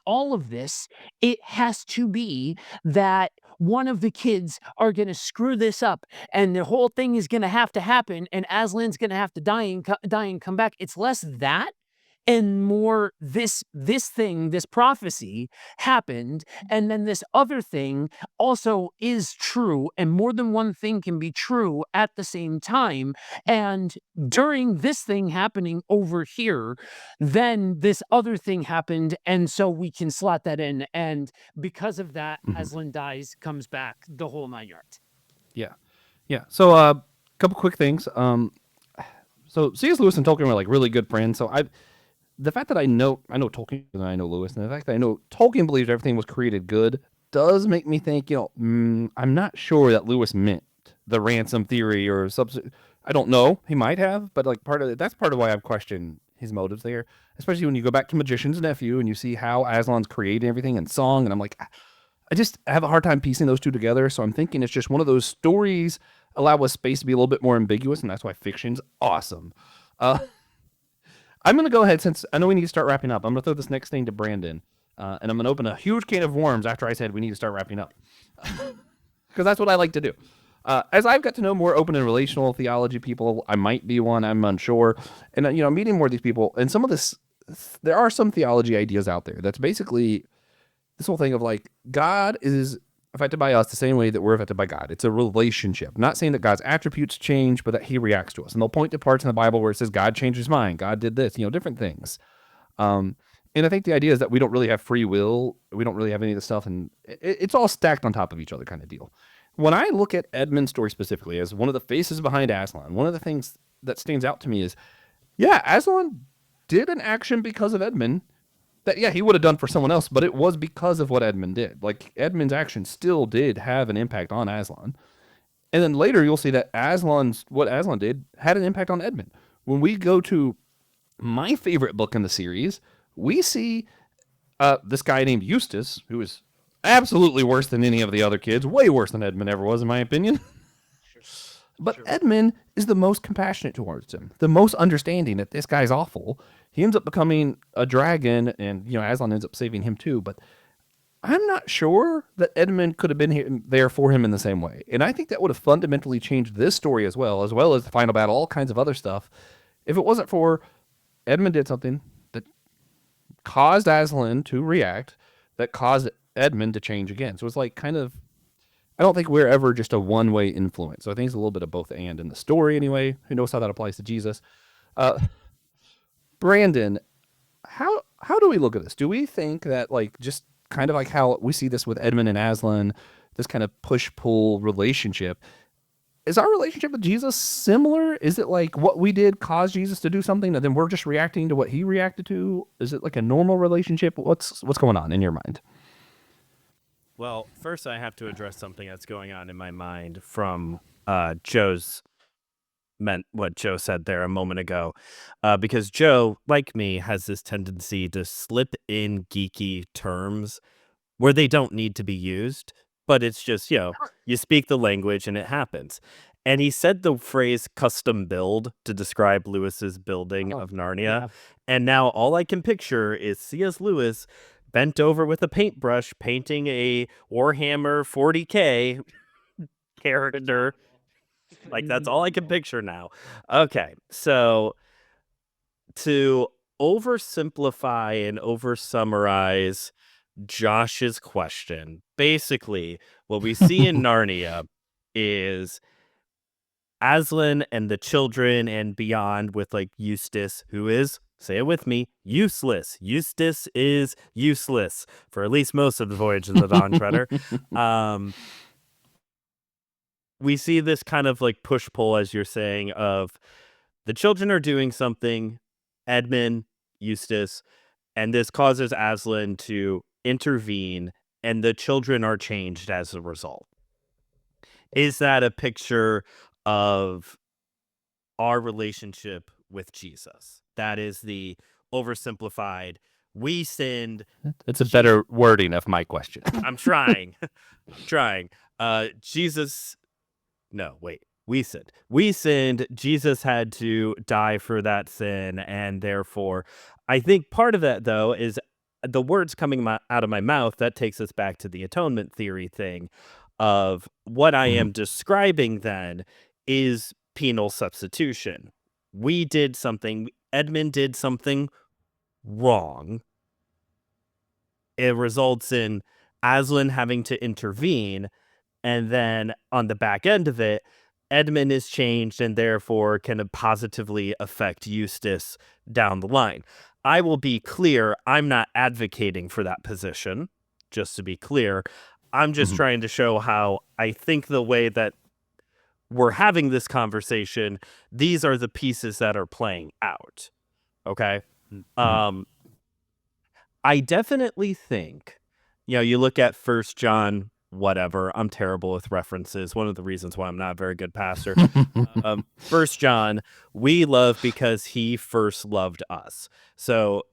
all of this, it has to be that one of the kids are going to screw this up, and the whole thing is going to have to happen, and Aslan's going to have to die and come back. It's less that and more this prophecy happened, and then this other thing also is true, and more than one thing can be true at the same time. And during this thing happening over here, then this other thing happened, and so we can slot that in. And because of that, Aslan dies, comes back, the whole 9 yards. Yeah. So, a couple quick things. So C.S. Lewis and Tolkien were like really good friends. So the fact that I know Tolkien and I know Lewis, and the fact that I know Tolkien believes everything was created good does make me think, I'm not sure that Lewis meant the ransom theory or I don't know. He might have, but like that's part of why I've questioned his motives there. Especially when you go back to Magician's Nephew and you see how Aslan's creating everything in song, and I'm like, I just have a hard time piecing those two together. So I'm thinking it's just one of those stories allow us space to be a little bit more ambiguous, and that's why fiction's awesome. I'm going to go ahead, since I know we need to start wrapping up. I'm going to throw this next thing to Brandon, and I'm going to open a huge can of worms after I said we need to start wrapping up. Because that's what I like to do. As I've got to know more open and relational theology people, I might be one, I'm unsure. And, meeting more of these people, and some of this, there are some theology ideas out there that's basically this whole thing of like, God is affected by us the same way that we're affected by God. It's a relationship. Not saying that God's attributes change, but that he reacts to us. And they'll point to parts in the Bible where it says God changed his mind, God did this, different things. And I think the idea is that we don't really have free will. We don't really have any of this stuff. And it's all stacked on top of each other kind of deal. When I look at Edmund's story specifically as one of the faces behind Aslan, one of the things that stands out to me is, yeah, Aslan did an action because of Edmund that, yeah, he would have done for someone else, but it was because of what Edmund did. Like, Edmund's action still did have an impact on Aslan. And then later you'll see that what Aslan did had an impact on Edmund. When we go to my favorite book in the series, we see this guy named Eustace, who is absolutely worse than any of the other kids, way worse than Edmund ever was, in my opinion. But Edmund is the most compassionate towards him, the most understanding that this guy's awful. He ends up becoming a dragon, and Aslan ends up saving him too. But I'm not sure that Edmund could have been there for him in the same way. And I think that would have fundamentally changed this story as well as the final battle, all kinds of other stuff. If it wasn't for Edmund did something that caused Aslan to react, that caused Edmund to change again. So it's like kind of, I don't think we're ever just a one-way influence. So I think it's a little bit of both and in the story anyway. Who knows how that applies to Jesus? Brandon, how do we look at this? Do we think that, like, just kind of like how we see this with Edmund and Aslan, this kind of push-pull relationship, is our relationship with Jesus similar? Is it like what we did caused Jesus to do something and then we're just reacting to what he reacted to? Is it like a normal relationship? What's going on in your mind? Well, first I have to address something that's going on in my mind from what Joe said there a moment ago, because Joe, like me, has this tendency to slip in geeky terms where they don't need to be used, but it's just, you speak the language and it happens. And he said the phrase custom build to describe Lewis's building of Narnia. Yeah. And now all I can picture is C.S. Lewis bent over with a paintbrush painting a Warhammer 40K character. Like, that's all I can picture now. Okay, so to oversimplify and oversummarize Josh's question, basically what we see in Narnia is Aslan and the children and beyond, with like Eustace, who is, say it with me, useless. Eustace is useless for at least most of the Voyage of the Dawn Treader. We see this kind of like push-pull, as you're saying, of the children are doing something, Edmund, Eustace, and this causes Aslan to intervene, and the children are changed as a result. Is that a picture of our relationship with Jesus? That is the oversimplified, we sinned. It's a better wording of my question. I'm trying. Jesus, no, wait. We sinned. We sinned. Jesus had to die for that sin. And therefore, I think part of that, though, is the words coming out of my mouth. That takes us back to the atonement theory thing of what I am describing then is penal substitution. We did something. Edmund did something wrong. It results in Aslan having to intervene. And then on the back end of it, Edmund is changed and therefore can positively affect Eustace down the line. I will be clear, I'm not advocating for that position, just to be clear. I'm just trying to show how I think the way that we're having this conversation, these are the pieces that are playing out. Okay? I definitely think, you look at 1 John whatever. I'm terrible with references. One of the reasons why I'm not a very good pastor. 1 John, we love because he first loved us. So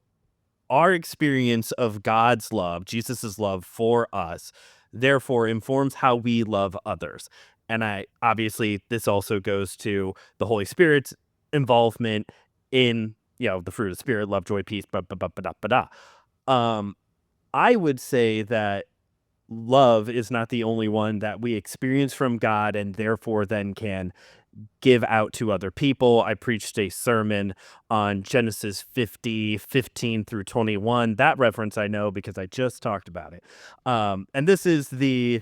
our experience of God's love, Jesus's love for us, therefore informs how we love others. And obviously this also goes to the Holy Spirit's involvement in, the fruit of the Spirit, love, joy, peace, I would say that love is not the only one that we experience from God and therefore then can give out to other people. I preached a sermon on Genesis 50:15 through 21. That reference I know because I just talked about it. And this is the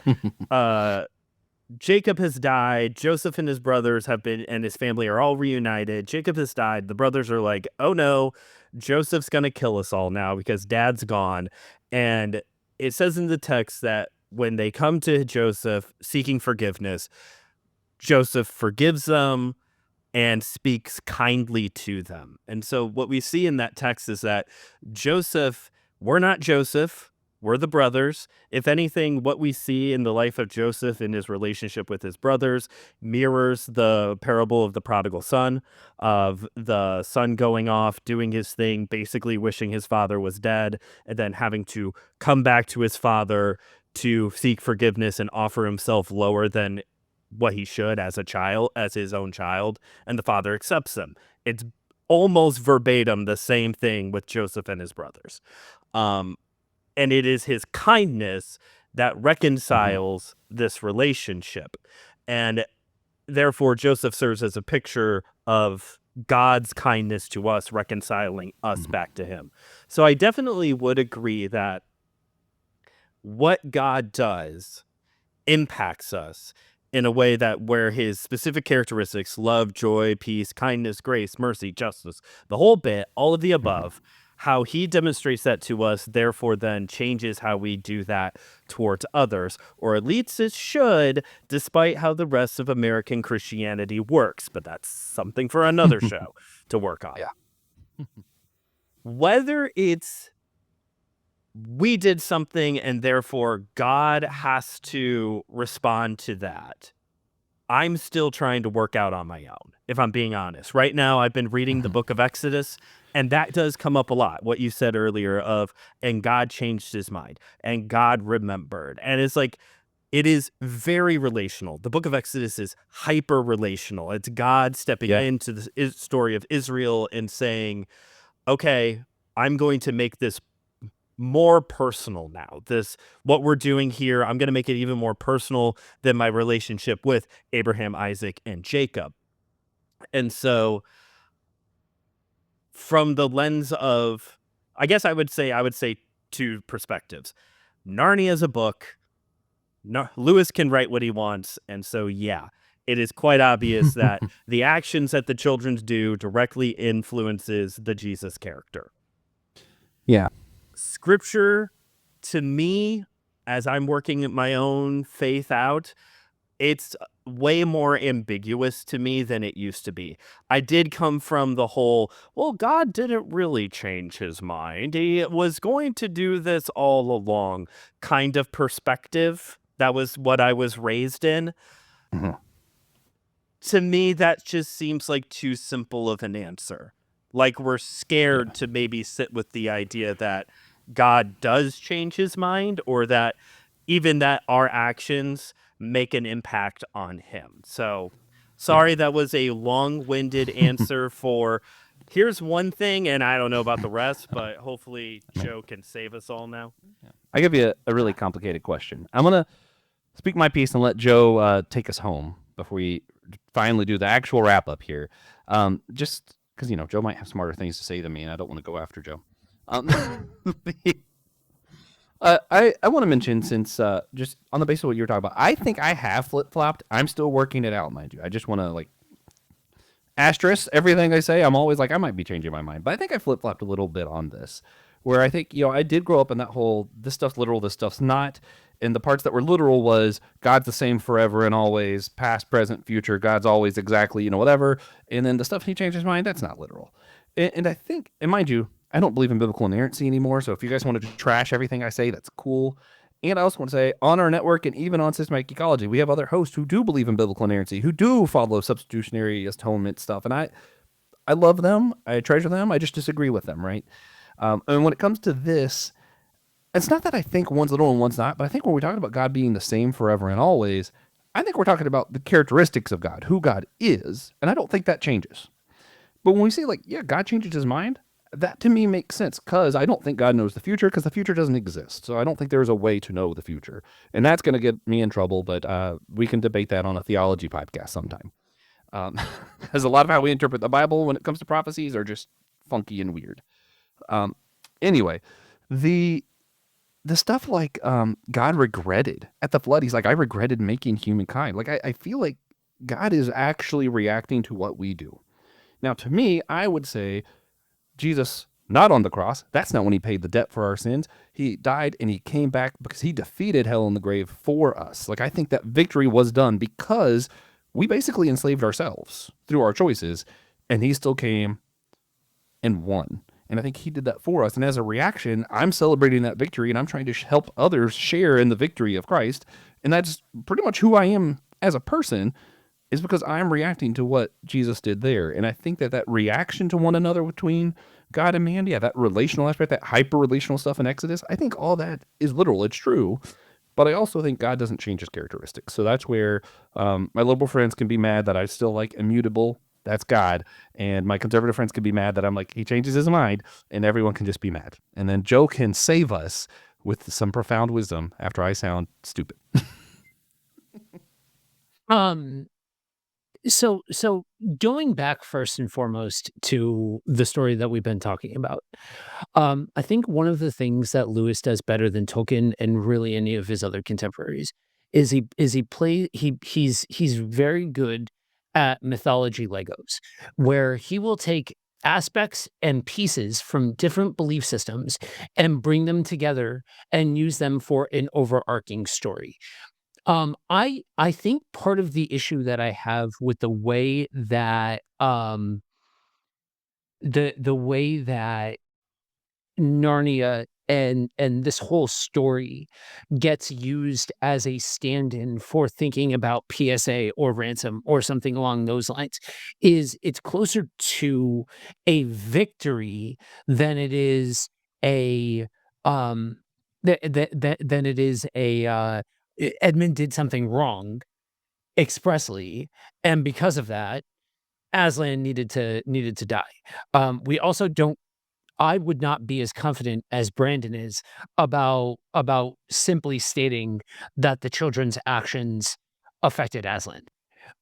Jacob has died. Joseph and his brothers and his family are all reunited. Jacob has died. The brothers are like, oh no, Joseph's going to kill us all now because dad's gone. And it says in the text that when they come to Joseph seeking forgiveness, Joseph forgives them and speaks kindly to them. And so what we see in that text is that we're not Joseph, we're the brothers. If anything, what we see in the life of Joseph in his relationship with his brothers mirrors the parable of the prodigal son, of the son going off, doing his thing, basically wishing his father was dead, and then having to come back to his father to seek forgiveness and offer himself lower than what he should as his own child, and the father accepts him. It's almost verbatim the same thing with Joseph and his brothers. And it is his kindness that reconciles this relationship. And therefore, Joseph serves as a picture of God's kindness to us, reconciling us back to him. So I definitely would agree that what God does impacts us in a way that where his specific characteristics, love, joy, peace, kindness, grace, mercy, justice, the whole bit, all of the above, how he demonstrates that to us, therefore then changes how we do that towards others, or at least it should, despite how the rest of American Christianity works. But that's something for another show to work on. Yeah. Whether it's we did something and therefore God has to respond to that, I'm still trying to work out on my own, if I'm being honest. Right now, I've been reading the book of Exodus, and that does come up a lot. What you said earlier and God changed his mind, and God remembered. And it's like, it is very relational. The book of Exodus is hyper relational. It's God stepping into the story of Israel and saying, okay, I'm going to make this more personal now. What we're doing here, I'm going to make it even more personal than my relationship with Abraham, Isaac, and Jacob. And so from the lens of, I guess I would say two perspectives. Narnia is a book. Lewis can write what he wants. And so, yeah, it is quite obvious that the actions that the children do directly influences the Jesus character. Yeah. Scripture, to me, as I'm working my own faith out, it's way more ambiguous to me than it used to be. I did come from the whole, well, God didn't really change his mind. He was going to do this all along kind of perspective. That was what I was raised in. To me, that just seems like too simple of an answer. Like we're scared to maybe sit with the idea that God does change his mind, or that even that our actions make an impact on him. So sorry, that was a long-winded answer for here's one thing, and I don't know about the rest, but hopefully Joe can save us all now. I give you a really complicated question. I'm going to speak my piece and let Joe take us home before we finally do the actual wrap-up here. Just because, Joe might have smarter things to say than me, and I don't want to go after Joe. I want to mention, since just on the basis of what you were talking about, I think I have flip-flopped. I'm still working it out, mind you. I just want to, asterisk everything I say. I'm always I might be changing my mind. But I think I flip-flopped a little bit on this, where I think, I did grow up in that whole, this stuff's literal, this stuff's not. And the parts that were literal was God's the same forever and always, past, present, future. God's always exactly, whatever. And then the stuff he changed his mind, that's not literal. And I think, and mind you, I don't believe in biblical inerrancy anymore. So if you guys want to trash everything I say, that's cool. And I also want to say, on our network and even on Systematic Geekology, we have other hosts who do believe in biblical inerrancy, who do follow substitutionary atonement stuff. And I love them. I treasure them. I just disagree with them, right? And when it comes to this, it's not that I think one's little and one's not, but I think when we're talking about God being the same forever and always, I think we're talking about the characteristics of God, who God is. And I don't think that changes. But when we say, like, yeah, God changes his mind, that to me makes sense, because I don't think God knows the future, because the future doesn't exist. So I don't think there's a way to know the future. And that's going to get me in trouble, but we can debate that on a theology podcast sometime. Because a lot of how we interpret the Bible when it comes to prophecies are just funky and weird. Anyway, the stuff like God regretted at the flood. He's like, I regretted making humankind. Like, I feel like God is actually reacting to what we do. Now, to me, I would say Jesus, not on the cross. That's not when he paid the debt for our sins. He died and he came back because he defeated hell and the grave for us. Like, I think that victory was done because we basically enslaved ourselves through our choices, and he still came and won. And I think he did that for us. And as a reaction, I'm celebrating that victory, and I'm trying to help others share in the victory of Christ. And that's pretty much who I am as a person, is because I'm reacting to what Jesus did there. And I think that reaction to one another between God and man, yeah, that relational aspect, that hyper-relational stuff in Exodus, I think all that is literal. It's true. But I also think God doesn't change his characteristics. So that's where my liberal friends can be mad that I still like immutable. That's God. And my conservative friends can be mad that I'm like, he changes his mind, and everyone can just be mad. And then Joe can save us with some profound wisdom after I sound stupid. So going back first and foremost to the story that we've been talking about, I think one of the things that Lewis does better than Tolkien and really any of his other contemporaries is he's very good at mythology Legos, where he will take aspects and pieces from different belief systems and bring them together and use them for an overarching story. I think part of the issue that I have with the way that the way that Narnia and this whole story gets used as a stand-in for thinking about PSA or ransom or something along those lines is it's closer to a victory than it is a than it is a Edmund did something wrong expressly, and because of that, Aslan needed to die. We also don't. I would not be as confident as Brandon is about simply stating that the children's actions affected Aslan.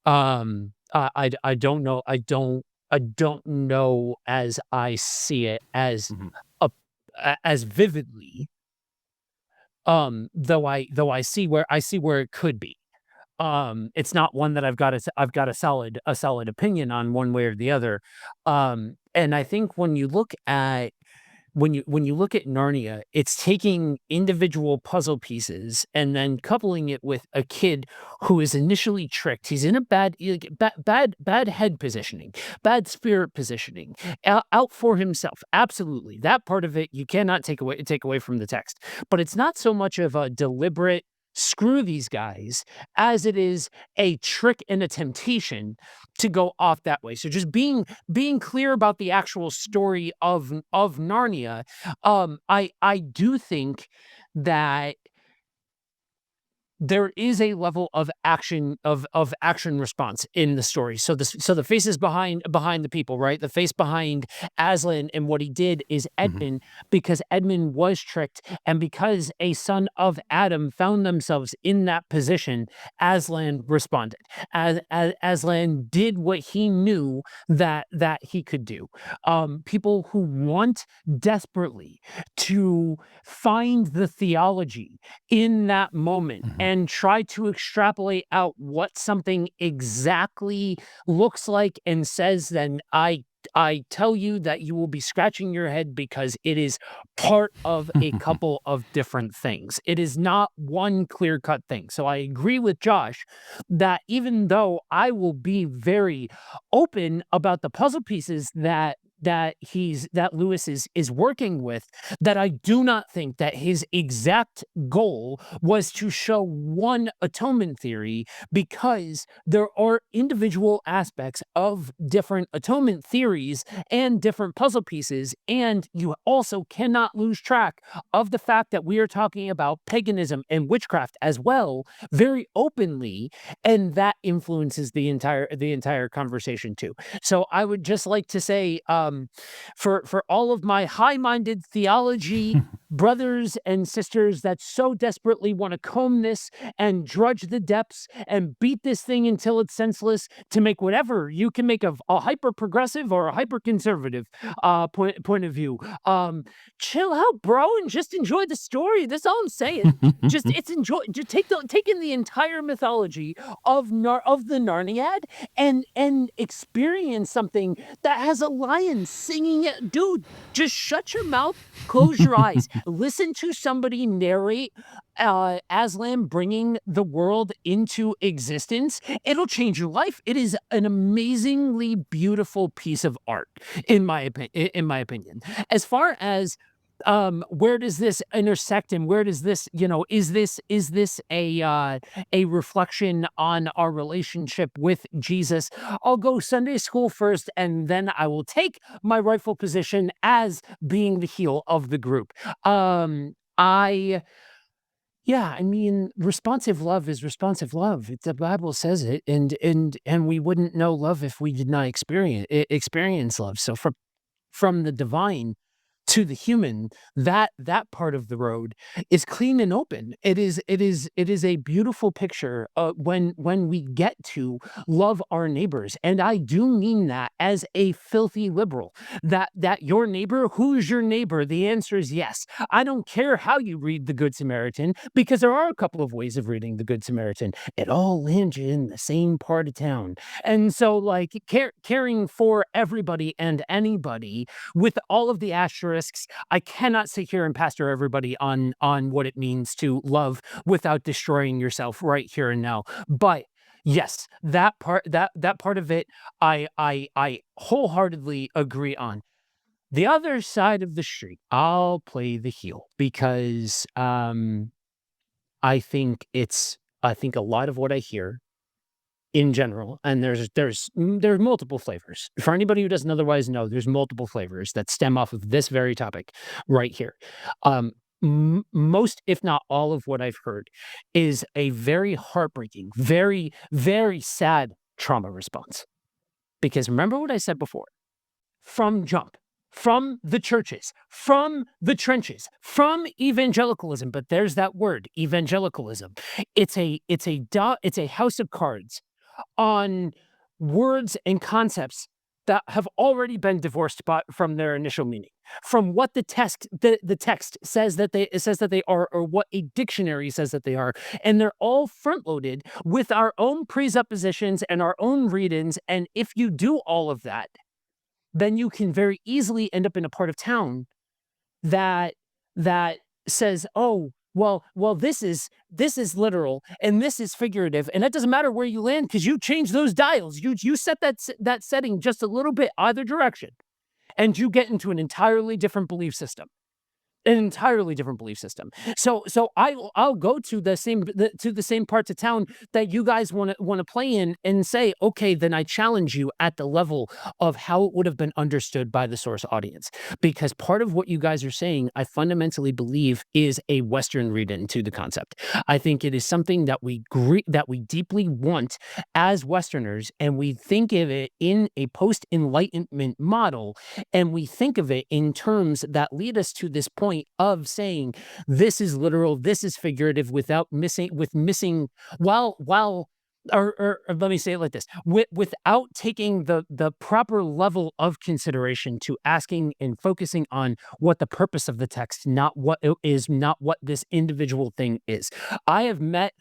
I don't know. I don't know as I see it as Mhm. a, as vividly. Though I see where it could be. It's not one that I've got a solid opinion on one way or the other. And I think when you look at Narnia, it's taking individual puzzle pieces and then coupling it with a kid who is initially tricked. He's in a bad head positioning, bad spirit positioning, out for himself. Absolutely, that part of it you cannot take away from the text. But it's not so much of a deliberate screw these guys as it is a trick and a temptation to go off that way. So just being clear about the actual story of Narnia, I do think that there is a level of action response in the story. So the faces behind the people, right? The face behind Aslan and what he did is Mhm. Edmund, because Edmund was tricked, and because a son of Adam found themselves in that position, Aslan responded. Aslan did what he knew that he could do. People who want desperately to find the theology in that moment Mhm. and try to extrapolate out what something exactly looks like and says, then I tell you that you will be scratching your head, because it is part of a couple of different things. It is not one clear-cut thing. So I agree with Josh that even though I will be very open about the puzzle pieces that that Lewis is working with, that I do not think that his exact goal was to show one atonement theory, because there are individual aspects of different atonement theories and different puzzle pieces, and you also cannot lose track of the fact that we are talking about paganism and witchcraft as well, very openly, and that influences the entire conversation too. So I would just like to say, for all of my high-minded theology brothers and sisters that so desperately want to comb this and drudge the depths and beat this thing until it's senseless to make whatever you can make of a hyper-progressive or a hyper-conservative point of view. Chill out, bro, and just enjoy the story. That's all I'm saying. Just take in the entire mythology of the Narniad and experience something that has a lion singing it. Dude, just shut your mouth, close your eyes, listen to somebody narrate Aslan bringing the world into existence. It'll change your life. It is an amazingly beautiful piece of art, in my opinion. As far as where does this intersect, and where does this, is this a reflection on our relationship with Jesus? I'll go Sunday school first, and then I will take my rightful position as being the heel of the group. I mean, responsive love is responsive love. The Bible says it, and we wouldn't know love if we did not experience love. So from the divine to the human, that part of the road is clean and open. It is a beautiful picture when we get to love our neighbors, and I do mean that as a filthy liberal. That your neighbor, who's your neighbor? The answer is yes. I don't care how you read the Good Samaritan, because there are a couple of ways of reading the Good Samaritan. It all lands you in the same part of town, and so like caring for everybody and anybody with all of the asterisks. I cannot sit here and pastor everybody on what it means to love without destroying yourself right here and now. But yes, that part of it, I wholeheartedly agree on. The other side of the street, I'll play the heel, because I think a lot of what I hear in general, and there's multiple flavors. For anybody who doesn't otherwise know, there's multiple flavors that stem off of this very topic right here. Most, if not all, of what I've heard is a very heartbreaking, very, very sad trauma response. Because remember what I said before, from jump, from the churches, from the trenches, from evangelicalism, but there's that word, evangelicalism. It's a house of cards on words and concepts that have already been divorced from their initial meaning, from what the text says that they are, or what a dictionary says that they are, and they're all front loaded with our own presuppositions and our own read-ins. And if you do all of that, then you can very easily end up in a part of town that says, oh, well, this is literal and this is figurative, and it doesn't matter where you land, because you change those dials. You set that setting just a little bit either direction, and you get into an entirely different belief system. So I'll go to the same parts of town that you guys want to play in, and say, okay, then I challenge you at the level of how it would have been understood by the source audience. Because part of what you guys are saying, I fundamentally believe, is a Western read into the concept. I think it is something that we deeply want as Westerners, and we think of it in a post-Enlightenment model, and we think of it in terms that lead us to this point of saying this is literal, this is figurative, without missing, while or let me say it like this, without taking the proper level of consideration to asking and focusing on what the purpose of the text, not what it is, not what this individual thing is. I have met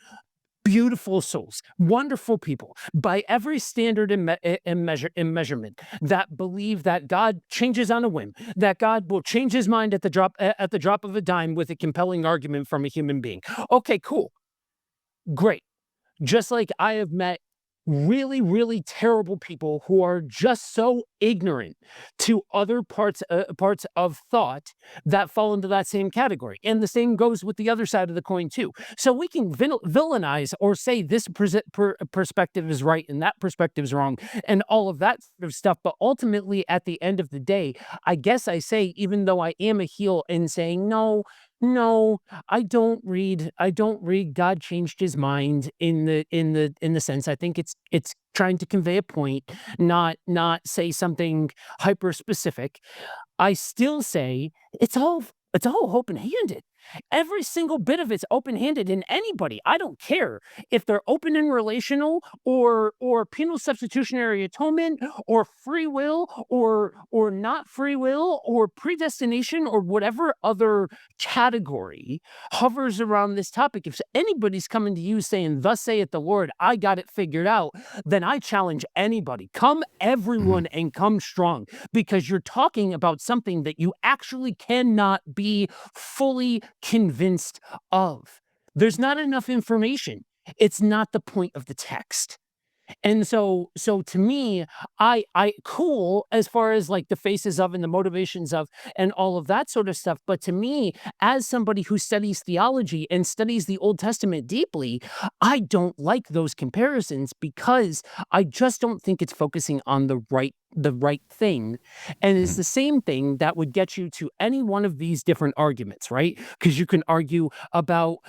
beautiful souls, wonderful people, by every standard and measurement, that believe that God changes on a whim, that God will change his mind at the drop of a dime with a compelling argument from a human being. Okay, cool, great. Just like I have met really, really terrible people who are just so ignorant to other parts of thought that fall into that same category. And the same goes with the other side of the coin too. So we can villainize or say this perspective is right and that perspective is wrong and all of that sort of stuff. But ultimately, at the end of the day, I guess I say, even though I am a heel in saying no, I don't read God changed his mind in the sense. I think it's trying to convey a point, not say something hyper specific. I still say it's all open-handed. Every single bit of it's open-handed in anybody. I don't care if they're open and relational or penal substitutionary atonement or free will or not free will or predestination or whatever other category hovers around this topic. If anybody's coming to you saying, "Thus saith the Lord, I got it figured out," then I challenge anybody. Come everyone and come strong, because you're talking about something that you actually cannot be fully convinced of. There's not enough information. It's not the point of the text. And so to me, I cool as far as like the faces of and the motivations of and all of that sort of stuff. But to me, as somebody who studies theology and studies the Old Testament deeply, I don't like those comparisons because I just don't think it's focusing on the right thing. And it's the same thing that would get you to any one of these different arguments, right? Because you can argue about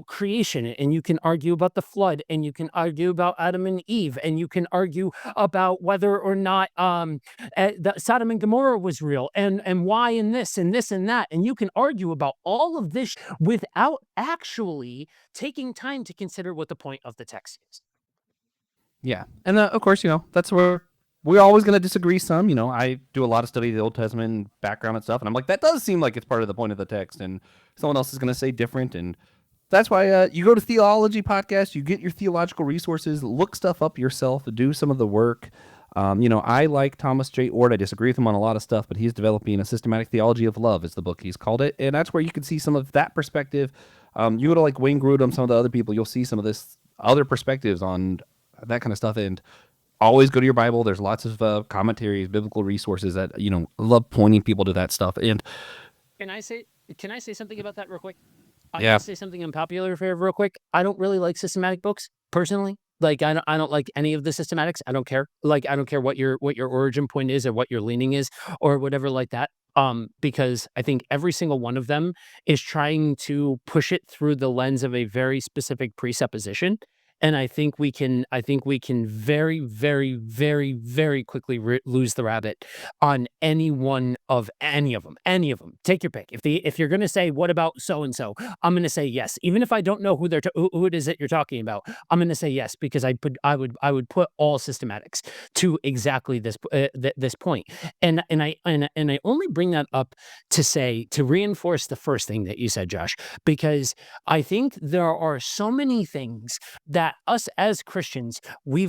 creation, and you can argue about the flood, and you can argue about Adam and Eve, and you can argue about whether or not the Sodom and Gomorrah was real, and why, and this and this and that, and you can argue about all of this without actually taking time to consider what the point of the text is. Yeah. And of course, that's where we're always going to disagree some. I do a lot of study of the Old Testament and background and stuff. And I'm like, that does seem like it's part of the point of the text. And someone else is going to say different. And that's why you go to theology podcasts, you get your theological resources, look stuff up yourself, do some of the work. I like Thomas J. Ord. I disagree with him on a lot of stuff, but he's developing a systematic theology of love is the book he's called it. And that's where you can see some of that perspective. You go to like Wayne Grudem, some of the other people, you'll see some of this other perspectives on that kind of stuff. And always go to your Bible. There's lots of commentaries, biblical resources that, love pointing people to that stuff. And Can I say something about that real quick? I Yeah. can say something unpopular here real quick. I don't really like systematic books personally. Like I don't like any of the systematics. I don't care. Like I don't care what your origin point is or what your leaning is or whatever like that. Because I think every single one of them is trying to push it through the lens of a very specific presupposition. And I think we can very, very, very, very quickly lose the rabbit on any one of any of them. Any of them. Take your pick. If you're going to say, what about so and so, I'm going to say yes, even if I don't know who it is that you're talking about. I'm going to say yes, because I would put all systematics to exactly this point. And I only bring that up to reinforce the first thing that you said, Josh, because I think there are so many things that us as Christians, we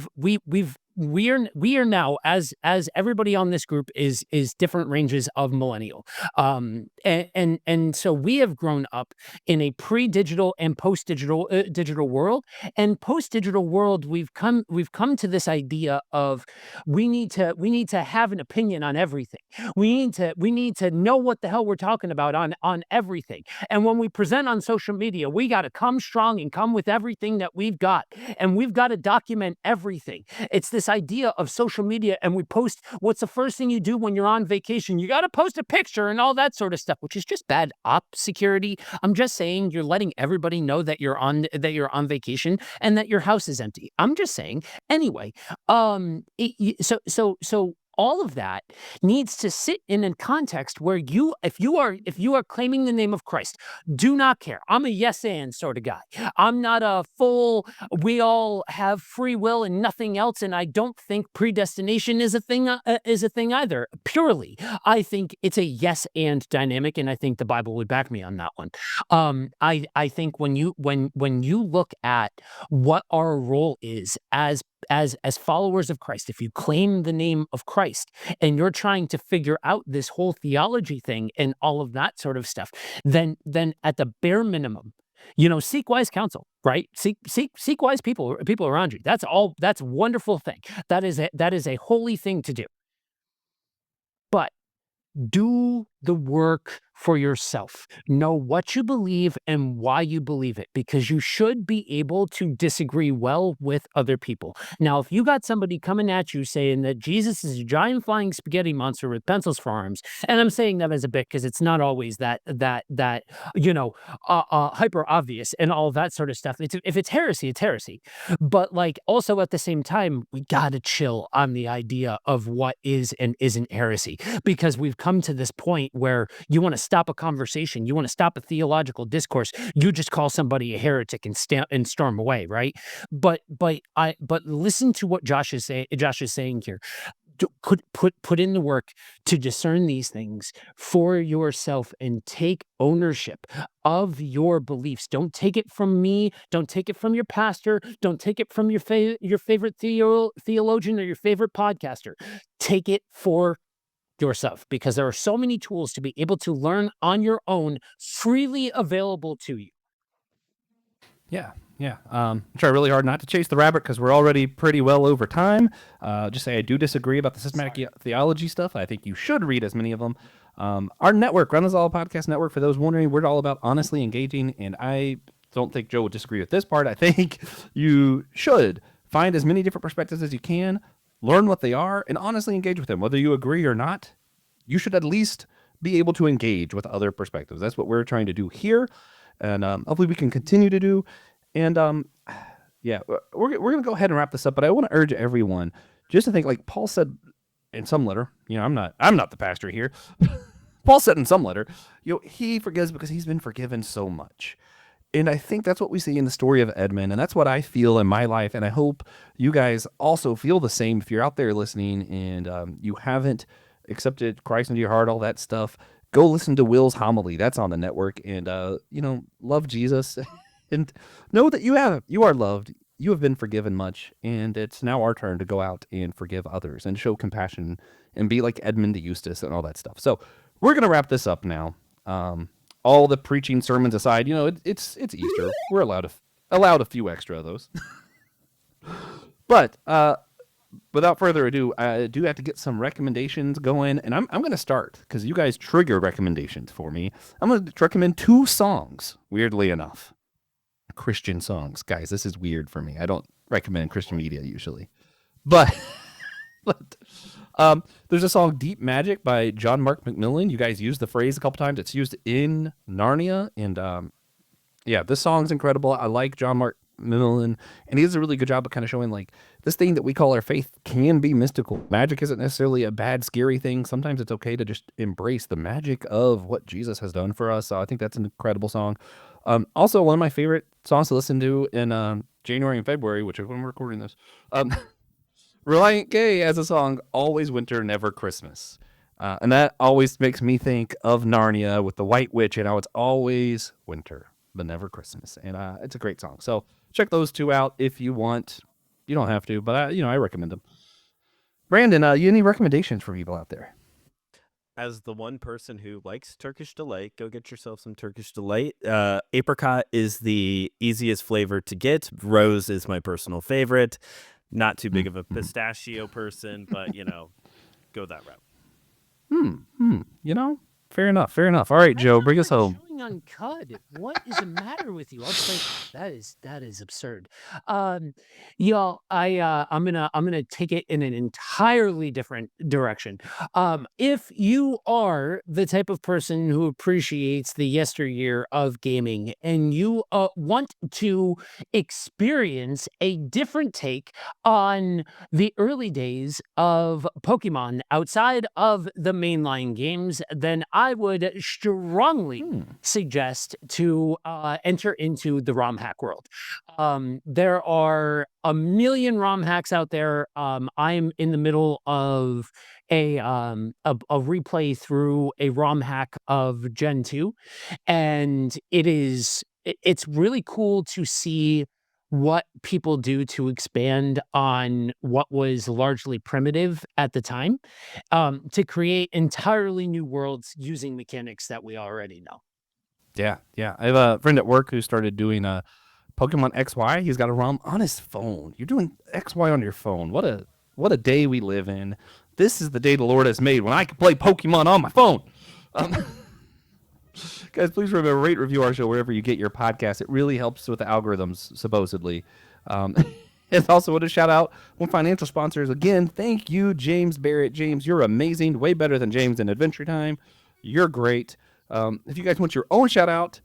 are now, as everybody on this group is different ranges of millennial, and so we have grown up in a pre-digital and post-digital digital world. And post-digital world, we've come to this idea of we need to have an opinion on everything. We need to know what the hell we're talking about on everything. And when we present on social media, we got to come strong and come with everything that we've got, and we've got to document everything. It's this idea of social media, and we post. What's the first thing you do when you're on vacation? You got to post a picture and all that sort of stuff, which is just bad op security. I'm just saying, you're letting everybody know that you're on vacation and that your house is empty. I'm just saying. Anyway, so all of that needs to sit in a context where if you are claiming the name of Christ, do not care. I'm a yes and sort of guy. I'm not a full, we all have free will and nothing else. And I don't think predestination is a thing either. Purely, I think it's a yes and dynamic, and I think the Bible would back me on that one. I think when you look at what our role is as followers of Christ, if you claim the name of Christ and you're trying to figure out this whole theology thing and all of that sort of stuff, then at the bare minimum, Seek wise counsel, right? Seek wise people around you. That's a wonderful thing. That is a holy thing to do. But do the work for yourself. Know what you believe and why you believe it, because you should be able to disagree well with other people. Now, if you got somebody coming at you saying that Jesus is a giant flying spaghetti monster with pencils for arms, and I'm saying that as a bit because it's not always that hyper obvious and all that sort of stuff. If it's heresy, it's heresy. But like also at the same time, we gotta chill on the idea of what is and isn't heresy, because we've come to this point where you want to stop a conversation, you want to stop a theological discourse, you just call somebody a heretic and storm away, right? But listen to what Josh is saying here. Put in the work to discern these things for yourself and take ownership of your beliefs. Don't take it from me. Don't take it from your pastor. Don't take it from your favorite theologian or your favorite podcaster. Take it for yourself, because there are so many tools to be able to learn on your own, freely available to you. Yeah, yeah. Try really hard not to chase the rabbit because we're already pretty well over time. Just say I do disagree about the systematic theology stuff. I think you should read as many of them. Our network, Run Us All Podcast Network, for those wondering, we're all about honestly engaging, and I don't think Joe would disagree with this part. I think you should find as many different perspectives as you can, learn what they are, and honestly engage with them. Whether you agree or not, you should at least be able to engage with other perspectives. That's what we're trying to do here, and hopefully we can continue to do. And yeah, we're gonna go ahead and wrap this up. But I want to urge everyone just to think, like Paul said in some letter. I'm not the pastor here. Paul said in some letter, he forgives because he's been forgiven so much. And I think that's what we see in the story of Edmund, and that's what I feel in my life. And I hope you guys also feel the same if you're out there listening and you haven't accepted Christ into your heart, all that stuff. Go listen to Will's homily. That's on the network. And, love Jesus and know that you are loved. You have been forgiven much. And it's now our turn to go out and forgive others and show compassion and be like Edmund to Eustace and all that stuff. So we're going to wrap this up now. All the preaching sermons aside, it's Easter. We're allowed a few extra of those. But without further ado, I do have to get some recommendations going, and I'm going to start because you guys triggered recommendations for me. I'm going to recommend 2 songs, weirdly enough. Christian songs. Guys, this is weird for me. I don't recommend Christian media usually. But there's a song, Deep Magic, by John Mark McMillan. You guys used the phrase a couple times. It's used in Narnia. And yeah, this song's incredible. I like John Mark McMillan, and he does a really good job of kind of showing like this thing that we call our faith can be mystical. Magic isn't necessarily a bad, scary thing. Sometimes it's okay to just embrace the magic of what Jesus has done for us. So I think that's an incredible song. Also, one of my favorite songs to listen to in January and February, which is when we're recording this. Reliant K has a song, Always Winter, Never Christmas. And that always makes me think of Narnia with the White Witch and how it's always winter, but never Christmas. And it's a great song. So check those 2 out if you want. You don't have to, but I recommend them. Brandon, you any recommendations for people out there? As the one person who likes Turkish Delight, go get yourself some Turkish Delight. Apricot is the easiest flavor to get. Rose is my personal favorite. Not too big of a pistachio person, but, go that route. Fair enough. All right, Joe, bring us home. Chewing on cud. What is the matter with you? I'll say that is absurd. Y'all, I'm gonna take it in an entirely different direction. If you are the type of person who appreciates the yesteryear of gaming and you want to experience a different take on the early days of Pokemon outside of the mainline games, then I would strongly suggest to enter into the ROM hack world. There are a million ROM hacks out there. I'm in the middle of a replay through a ROM hack of Gen 2, and it's really cool to see what people do to expand on what was largely primitive at the time, to create entirely new worlds using mechanics that we already know. Yeah. I have a friend at work who started doing Pokemon XY. He's got a ROM on his phone. You're doing XY on your phone. What a day we live in. This is the day the Lord has made when I can play Pokemon on my phone. Guys, please remember, rate, review our show wherever you get your podcast. It really helps with the algorithms, supposedly. And also want to shout out one financial sponsors. Again, thank you, James Barrett. James, you're amazing. Way better than James in Adventure Time. You're great. If you guys want your own shout out,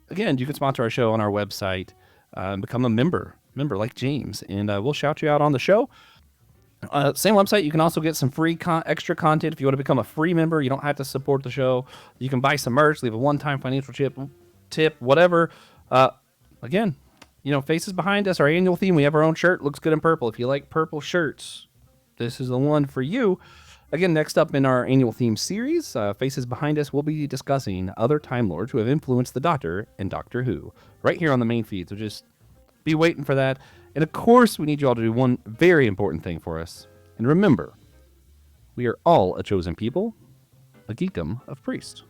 again, you can sponsor our show on our website and become a member like James, and we'll shout you out on the show. Same website. You can also get some free extra content if you want to become a free member. You don't have to support the show. You can buy some merch, leave a one-time financial tip, whatever. Again, faces behind us, our annual theme. We have our own shirt. Looks good in purple. If you like purple shirts, this is the one for you. Again, next up in our annual theme series, Faces Behind Us, we'll be discussing other Time Lords who have influenced the Doctor and Doctor Who right here on the main feed. So just be waiting for that. And of course, we need you all to do one very important thing for us. And remember, we are all a chosen people, a geekdom of priests.